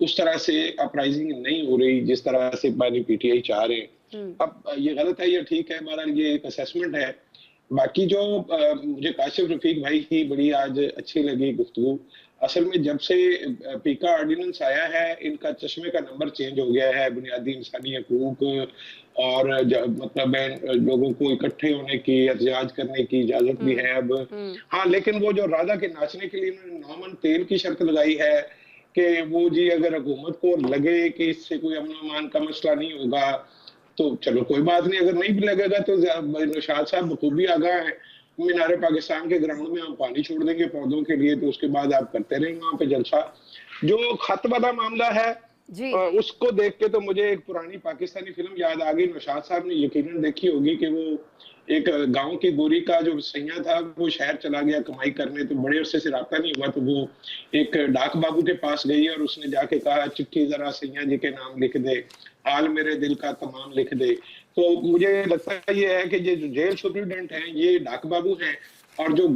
उस तरह से अपराइजिंग नहीं हो रही जिस तरह से पीटीआई चाह रहे हैं। अब ये गलत है, ये ठीक है, हमारा ये एक असेसमेंट है। बाकी जो मुझे काशिफ रफीक भाई की बड़ी आज अच्छी लगी गुफ्तगू। असल में जब से पीका ऑर्डिनेंस आया है, इनका चश्मे का नंबर चेंज हो गया है। बुनियादी इंसानी हकूक और मतलब लोगों को इकट्ठे होने की, एहतजाज करने की इजाजत भी है अब। हाँ, लेकिन वो जो राधा के नाचने के लिए उन्होंने 9 मन तेल की शर्त लगाई है कि वो जी अगर हुकूमत को लगे कि इससे कोई अमन अमान का मसला नहीं होगा तो चलो कोई बात नहीं, अगर नहीं भी लगेगा तो नौशाद साहब बखूबी आगाह है, मीनार पाकिस्तान के ग्राउंड में हम पानी छोड़ देंगे पौधों के लिए, तो उसके बाद आप करते रहेंगे वहां पे जलसा। जो खत वाला मामला है जी। उसको देख के तो मुझे एक पुरानी पाकिस्तानी फिल्म याद आ गई। नौशाद साहब ने यकीनन देखी होगी कि वो एक गांव की गोरी का जो सैया था वो शहर चला गया कमाई करने, तो बड़े अरसे से रास्ता नहीं हुआ, तो वो एक डाक बाबू के पास गई और उसने जाके कहा चिट्ठी जरा सैया जी के नाम लिख दे, हाल मेरे दिल का तमाम लिख दे। तो मुझे लगता ये है कि ये जो जेल सुप्रिटेंडेंट हैं ये डाक बाबू हैं और जो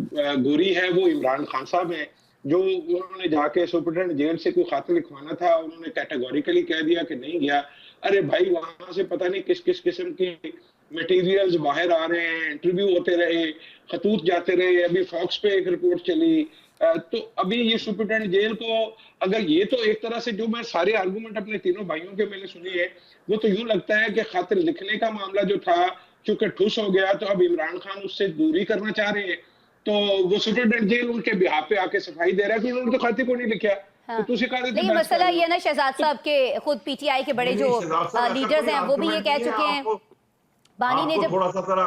गोरी है वो इमरान खान साहब हैं। जो उन्होंने जाके सुप्रिटेंडेंट जेल से कोई खत लिखवाना था, उन्होंने कैटेगोरिकली कह दिया कि नहीं गया। अरे भाई वहां से पता नहीं किस किस किस्म की मटेरियल्स बाहर आ रहे हैं, इंटरव्यू होते रहे, खतूत जाते रहे, अभी फॉक्स पे एक रिपोर्ट चली। तो अभी ये सुप्रिटेंडेंट जेल को अगर ये तो एक तरह से जो मैं सारे आर्गूमेंट अपने तीनों भाइयों के मैंने सुनी है, वो तो यूं लगता है कि खत लिखने का मामला जो था चूंकि ठुस हो गया तो अब इमरान खान उससे दूरी करना चाह रहे हैं, तो वो सुप्रिटेंडेंट जेल उनके बिहाफ पे आके सफाई दे रहा है कि उन्होंने तो खाते को नहीं लिखा। हाँ। तो नहीं, मसला ये ना शहजाद साहब के खुद पीटीआई के बड़े जो लीडर्स हैं वो भी ये कह चुके हैं। बानी ने जब थोड़ा सा जरा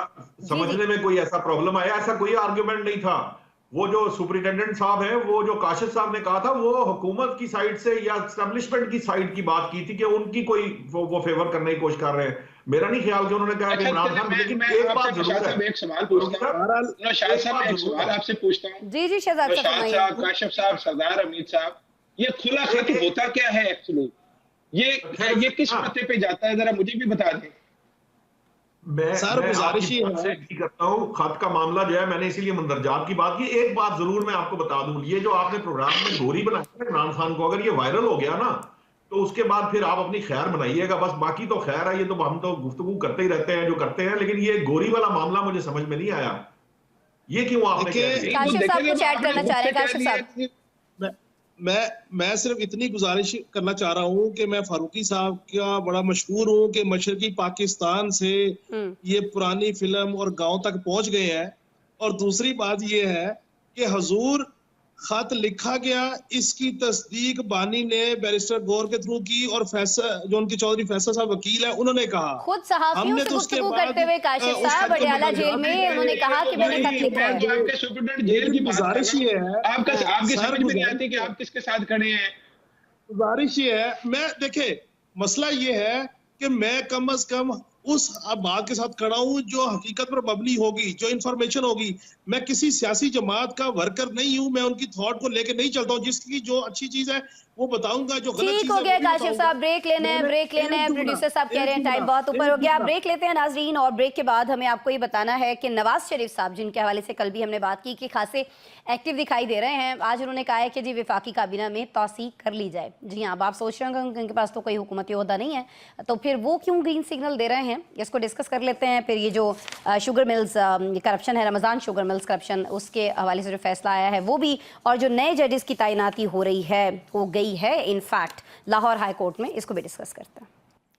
समझने में कोई ऐसा प्रॉब्लम आया, ऐसा कोई आर्गुमेंट नहीं था। वो जो सुपरिटेंडेंट साहब हैं, वो जो काशिफ साहब ने कहा था, वो हुकूमत की साइड से या एस्टेब्लिशमेंट की साइड की बात की थी कि उनकी कोई वो फेवर करने की कोशिश कर रहे हैं। मेरा नहीं ख्याल कि उन्होंने कहा कि इमरान खान, लेकिन एक बात जरूर है, एक सवाल पूछता हूं नौशाद साहब, एक सवाल आपसे पूछता हूं। जी जी शहजाद साहब, काशिफ साहब, सरदार अमीर साहब, ये खुला खत होता क्या है एक्चुअली? ये किस पते पे जाता है, जरा मुझे भी बता दें। मैं गुजारिश करता हूं, खत का मामला जो है, मैंने इसीलिए मंदरजात की बात की। एक बात जरूर मैं आपको बता दूं, ये जो आपने प्रोग्राम में गोरी बनाया इमरान खान को, अगर ये वायरल हो गया ना तो उसके बाद फिर आप अपनी खैर बनाइएगा बस। बाकी तो खैर है, ये तो हम तो गुफ्तगू करते ही रहते हैं जो करते हैं, लेकिन ये गोरी वाला मामला मुझे समझ में नहीं आया, ये क्यों आपने काशिफ साहब कुछ ऐड करना चाह रहे हैं? काशिफ साहब, मैं सिर्फ इतनी गुजारिश करना चाह रहा हूँ कि मैं फारूकी साहब का बड़ा मशहूर हूँ कि मशरकी पाकिस्तान से ये पुरानी फिल्म और गांव तक पहुंच गए हैं। और दूसरी बात ये है कि हुजूर खत लिखा गया, इसकी तस्दीक बानी ने बैरिस्टर गौर के थ्रू की और फैसल जो उनके चौधरी फैसल साहब वकील है उन्होंने कहा, खुद सहाफियों से गुफ्तगू करते हुए काशिफ साहब अडयाला जेल में उन्होंने कहा कि मैंने खत लिखा है। आपके सुप्रिटेंडेंट जेल की गुजारिश ये है, आपकी समझ में नहीं आती कि आप किसके साथ खड़े हैं। गुजारिश ये है, मैं देखे मसला ये है कि मैं कम अज कम उस बात के साथ खड़ा हूं जो हकीकत पर मबनी होगी, जो इंफॉर्मेशन होगी। मैं किसी सियासी जमात का वर्कर नहीं हूं, मैं उनकी थॉट को लेके नहीं चलता हूं। जिसकी जो अच्छी चीज है वो बताऊंगा, जो गलत चीज है ठीक हो गया काशिफ साहब, ब्रेक लेना है, ब्रेक लेना है। प्रोड्यूसर साहब कह रहे हैं टाइम बहुत ऊपर हो गया, ब्रेक लेते हैं नाजरीन। और ब्रेक के बाद हमें आपको ये बताना है कि नवाज शरीफ साहब, जिनके हवाले से कल भी हमने बात की कि खासे एक्टिव दिखाई दे रहे हैं, आज उन्होंने कहा है कि जी विफाकी काबीना में तौसीक कर ली जाए। जी हाँ, अब आप सोच रहे होंगे उनके पास तो कोई हुकूमती ओहदा नहीं है, तो फिर वो क्यों ग्रीन सिग्नल दे रहे हैं, इसको डिस्कस कर लेते हैं। फिर ये जो शुगर मिल्स करप्शन है, रमज़ान शुगर मिल्स करप्शन, उसके हवाले से जो फैसला आया है वो भी, और जो नए जजेस की तैनाती हो गई है इनफैक्ट लाहौर हाई कोर्ट में, इसको भी डिस्कस करते हैं।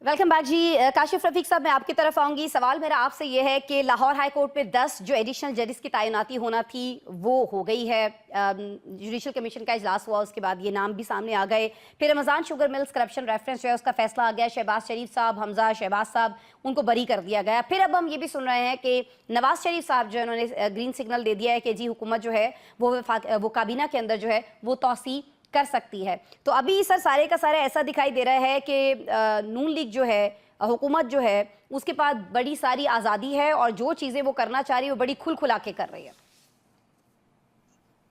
वेलकम बैक जी। काशिफ रफीक साहब, मैं आपकी तरफ आऊंगी। सवाल मेरा आपसे ये है कि लाहौर हाई कोर्ट में 10 जो एडिशनल जजेस की तैनाती होना थी वो हो गई है। जुडिशल कमीशन का इजलास हुआ, उसके बाद ये नाम भी सामने आ गए। फिर Ramzan sugar mills corruption reference जो है उसका फैसला आ गया। शहबाज शरीफ साहब, हमजा शहबाज साहब, उनको बरी कर दिया गया। फिर अब हम ये भी सुन रहे हैं कि नवाज शरीफ साहब जो है उन्होंने ग्रीन सिग्नल दे दिया है कि जी हुकूमत जो है वो काबीना के अंदर जो है वो तौसी कर सकती है। तो अभी सर सारे का सारा ऐसा दिखाई दे रहा है कि नून लीग जो है, हुकूमत जो है, उसके पास बड़ी सारी आज़ादी है और जो चीज़ें वो करना चाह रही है वो बड़ी खुल खुला के कर रही है।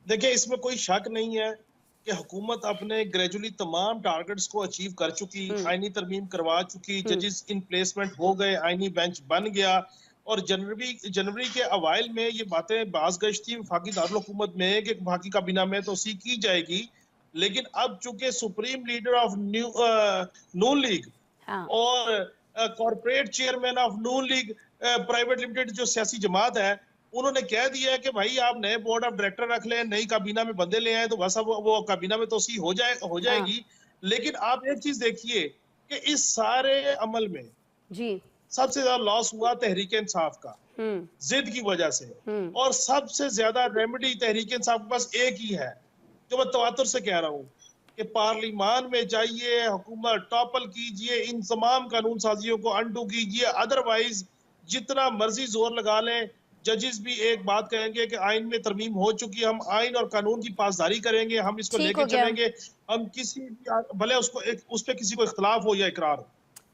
देखिए, इसमें कोई शक नहीं है कि हुकूमत अपने ग्रेजुअली तमाम टारगेट्स को अचीव कर चुकी, आईनी तरमीम करवा चुकी, जजेस इन प्लेसमेंट हो गए, आईनी बेंच बन गया। और जनवरी के अवाइल में ये बातें बाज गश्त थी वफाकी दारुल हुकूमत में कि वफाकी काबीना में तौसीक की जाएगी। लेकिन अब चूंकि supreme leader of Noon league और corporate chairman of Noon league private limited जो सियासी जमात है, उन्होंने कह दिया है कि भाई आप नए बोर्ड ऑफ डायरेक्टर रख लें, नई काबीना में बंदे ले आए तो बस अब वो काबीना में तोसी हो जाएगी। लेकिन आप एक चीज देखिए कि इस सारे अमल में जी सबसे ज्यादा लॉस हुआ तहरीक इंसाफ का, जिद की वजह से। और सबसे ज्यादा रेमेडी तहरीक इंसाफ के पास एक ही है, जो मैं तवातुर से कह रहा हूँ कि पार्लिमान में जाइए, हुकूमत टॉपल कीजिए, इन तमाम कानून साजियों को अंडू कीजिए। अदरवाइज जितना मर्जी जोर लगा लें, जजेस भी एक बात कहेंगे कि आइन में तरमीम हो चुकी है, हम आइन और कानून की पासदारी करेंगे, हम इसको ठीक लेके हो गया। चलेंगे। हम किसी भी भले उस पर किसी को इख्तलाफ हो या इकरार हो।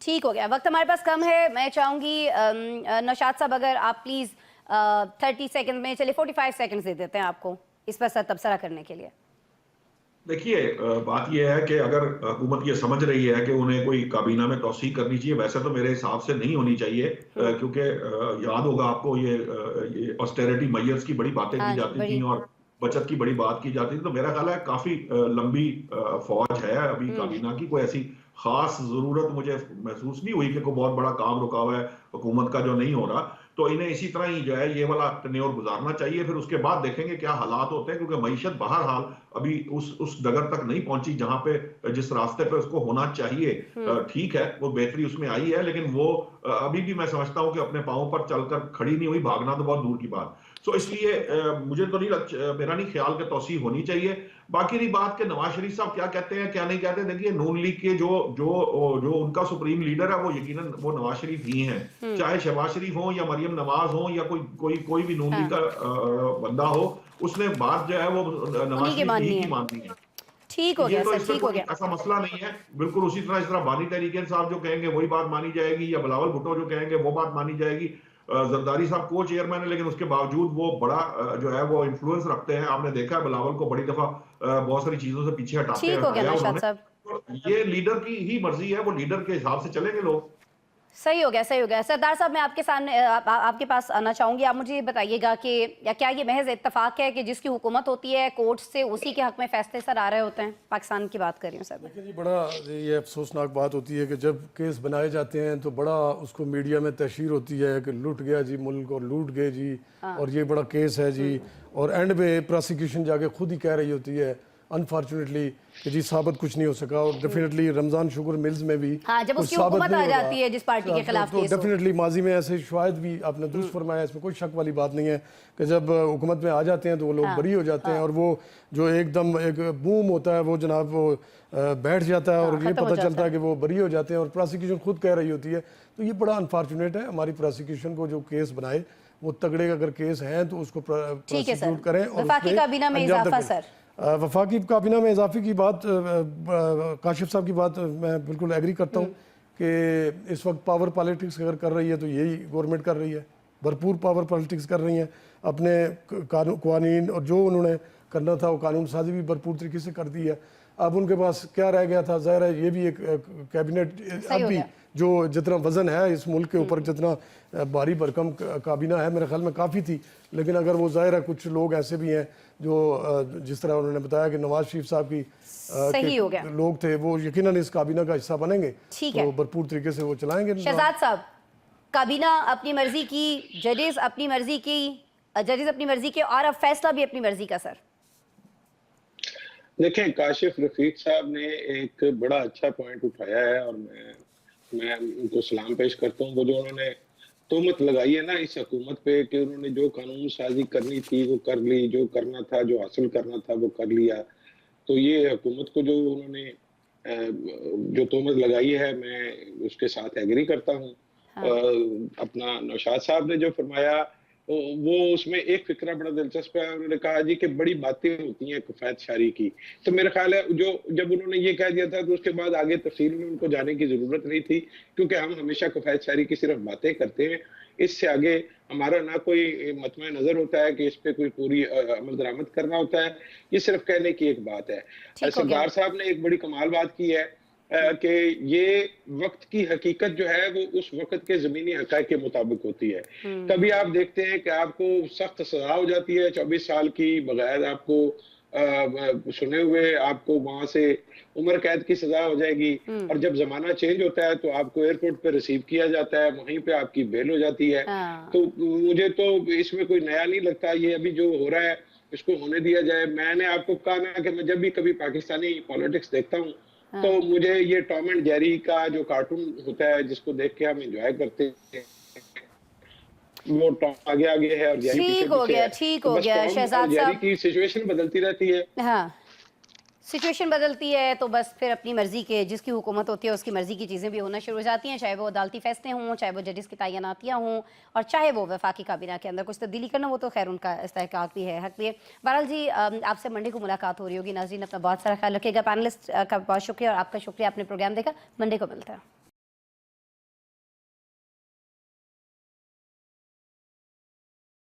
ठीक हो गया। वक्त हमारे पास कम है, मैं चाहूंगी नौशाद साहब अगर आप प्लीज 30 सेकंड में, चलिए 45 सेकंड दे देते हैं आपको इस पर तबसरा करने के लिए। देखिए, बात यह है कि अगर हुकूमत ये समझ रही है कि उन्हें कोई काबीना में तौसीक करनी चाहिए, वैसे तो मेरे हिसाब से नहीं होनी चाहिए, क्योंकि याद होगा आपको ये ऑस्टेरिटी मेजर्स की बड़ी बातें की जाती थी और बचत की बड़ी बात की जाती थी। तो मेरा ख्याल है काफी लंबी फौज है अभी काबीना की, कोई ऐसी खास जरूरत मुझे महसूस नहीं हुई कि कोई बहुत बड़ा काम रुका हुआ है हुकूमत का जो नहीं हो रहा। तो इन्हें इसी तरह ही जो है ये वाला टेन्योर गुजारना चाहिए, फिर उसके बाद देखेंगे क्या हालात होते हैं, क्योंकि मईशत बहरहाल अभी उस डगर तक नहीं पहुंची जहां पे जिस रास्ते पे उसको होना चाहिए। ठीक है, वो बेहतरी उसमें आई है, लेकिन वो अभी भी मैं समझता हूं कि अपने पांवों पर चलकर खड़ी नहीं हुई, भागना तो बहुत दूर की बात। सो इसलिए मुझे तो मेरा नहीं ख्याल कि तौसीह होनी चाहिए। बाकी रही बात के नवाज शरीफ साहब क्या कहते हैं क्या नहीं कहते, देखिए नून लीग के जो उनका सुप्रीम लीडर है वो यकीनन वो नवाज शरीफ ही हैं, चाहे शहबाज शरीफ हो या मरियम नवाज हो या कोई भी नून लीग का बंदा हो, उसने बात जो है वो नवाज शरीफ ही की माननी है। ठीक हो गया सर, ठीक हो गया। ऐसा मसला नहीं है, बिल्कुल उसी तरह, इस तरह बानी तहरीक साहब जो कहेंगे वही बात मानी जाएगी, या बिलावल भुट्टो जो कहेंगे वो बात मानी जाएगी। जरदारी साहब को चेयरमैन है, लेकिन उसके बावजूद वो बड़ा जो है वो इन्फ्लुएंस रखते हैं। आपने देखा है बिलावल को बड़ी दफा बहुत सारी चीजों से पीछे हटाते हैं। तो ये लीडर की ही मर्जी है, वो लीडर के हिसाब से चलेंगे लोग। सही हो गया, सही हो गया। सरदार साहब मैं आपके सामने आपके पास आना चाहूंगी। आप मुझे ये बताइएगा कि या क्या ये महज इत्तेफाक है कि जिसकी हुकूमत होती है कोर्ट से उसी के हक में फैसले सर आ रहे होते हैं? पाकिस्तान की बात कर रही हूँ सर। देखिए जी, बड़ा ये अफसोसनाक बात होती है कि जब केस बनाए जाते हैं तो बड़ा उसको मीडिया में तशहीर होती है कि लूट गया जी मुल्क और लूट गए जी, और ये बड़ा केस है जी, और एंड में प्रोसिक्यूशन जाके खुद ही कह रही होती है अनफॉर्चुनेटली कि जी साबित कुछ नहीं हो सका। और डेफिनेटली रमजान शुगर मिल्स में भी जब उसकी हुकूमत आ जाती है जिस पार्टी के खिलाफ, तो डेफिनेटली माजी में ऐसे शायद भी आपने दुरुस्त फरमाया, इसमें कोई शक वाली बात नहीं है कि जब हुकूमत में आ जाते हैं तो वो लोग बरी हो जाते हैं, और वो जो एकदम एक बूम होता है वो जनाब वो बैठ जाता है, और ये पता चलता है कि वो बरी हो जाते हैं और प्रोसिक्यूशन खुद कह रही होती है। तो ये बड़ा अनफॉर्चुनेट है। हमारी प्रोसिक्यूशन को जो केस बनाए वो तगड़े अगर केस हैं तो उसको प्रोसिक्यूट करें। और वफाकी काबीना में इजाफा सर, वफाकी काबीना में इजाफे की बात, काशिफ साहब की बात मैं बिल्कुल एग्री करता हूँ कि इस वक्त पावर पॉलिटिक्स अगर कर रही है तो यही गवर्नमेंट कर रही है, भरपूर पावर पॉलिटिक्स कर रही हैं। अपने कानून और जो उन्होंने करना था वो कानून साजी भी भरपूर तरीके से कर दी है। अब उनके पास क्या रह गया था? ज़ाहिर है ये भी एक कैबिनेट, अब भी जो जितना वजन है इस मुल्क के ऊपर, जितना भारी भरकम काबीना है मेरे ख्याल में काफ़ी थी। लेकिन अगर वो ज़ाहिर है कुछ लोग ऐसे भी हैं जो जिस तरह उन्होंने बताया कि नवाज शरीफ साहब की लोग थे, वो यकीनन इस काबीना का हिस्सा बनेंगे, तो भरपूर तरीके से वो चलाएंगे। शहजाद साहब, काबीना अपनी मर्जी की, जजेस अपनी मर्जी की और अब फैसला भी अपनी मर्जी का। सर देखें, काशिफ रफीक साहब ने एक बड़ा अच्छा पॉइंट उठाया है और मैं उनको सलाम पेश करता हूँ। वो जो उन्होंने तोहमत लगाई है ना इस हुकूमत पे कि उन्होंने जो कानून साजी करनी थी वो कर ली, जो करना था, जो हासिल करना था वो कर लिया। तो ये हुकूमत को जो उन्होंने जो तोहमत लगाई है मैं उसके साथ एग्री करता हूँ। अपना नौशाद साहब ने जो फरमाया वो उसमें एक फिक्रा बड़ा दिलचस्प है। उन्होंने कहा जी कि बड़ी बातें होती हैं कफायत शारी की। तो मेरा ख्याल है जो जब उन्होंने ये कह दिया था तो उसके बाद आगे तफसील में उनको जाने की जरूरत नहीं थी, क्योंकि हम हमेशा कफायत शारी की सिर्फ बातें करते हैं। इससे आगे हमारा ना कोई मतम नजर होता है कि इस पे कोई पूरी अमल दरामद करना होता है। ये सिर्फ कहने की एक बात है। सरदार साहब ने एक बड़ी कमाल बात की है कि ये वक्त की हकीकत जो है वो उस वक्त के जमीनी हक़ाइक़ के मुताबिक होती है। कभी आप देखते हैं कि आपको सख्त सजा हो जाती है 24 साल की, बगैर आपको सुने हुए आपको वहां से उम्र कैद की सजा हो जाएगी, और जब जमाना चेंज होता है तो आपको एयरपोर्ट पे रिसीव किया जाता है, वहीं पे आपकी बेल हो जाती है। तो मुझे तो इसमें कोई नया नहीं लगता, ये अभी जो हो रहा है इसको होने दिया जाए। मैंने आपको कहा ना कि मैं जब भी कभी पाकिस्तानी पॉलिटिक्स देखता हूँ तो मुझे ये टॉम एंड जेरी का जो कार्टून होता है जिसको देख के हम एंजॉय करते हैं, वो टॉम आगे आगे है और जेरी पीछे ठीक हो पीछे गया, है। ठीक तो हो बस गया टॉम और शहजाद जेरी साहब। की सिचुएशन बदलती रहती है। हाँ, सिचुएशन बदलती है तो बस फिर अपनी मर्जी के, जिसकी हुकूमत होती है उसकी मर्जी की चीज़ें भी होना शुरू हो जाती हैं, चाहे वो अदालती फैसले हों, चाहे वो जजेस की तैनातियाँ हों, और चाहे वो वफाकी काबीना के अंदर कुछ तब्दीली करना, वो तो खैर उनका इस्तेहकाक भी है, हक भी है। बहरहाल जी, आपसे मंडे को मुलाकात हो रही होगी। नाज़रीन, अपना बहुत सारा ख्याल रखिएगा। पैनलिस्ट का बहुत शुक्रिया और आपका शुक्रिया, आपने प्रोग्राम देखा। मंडे को मिलता है।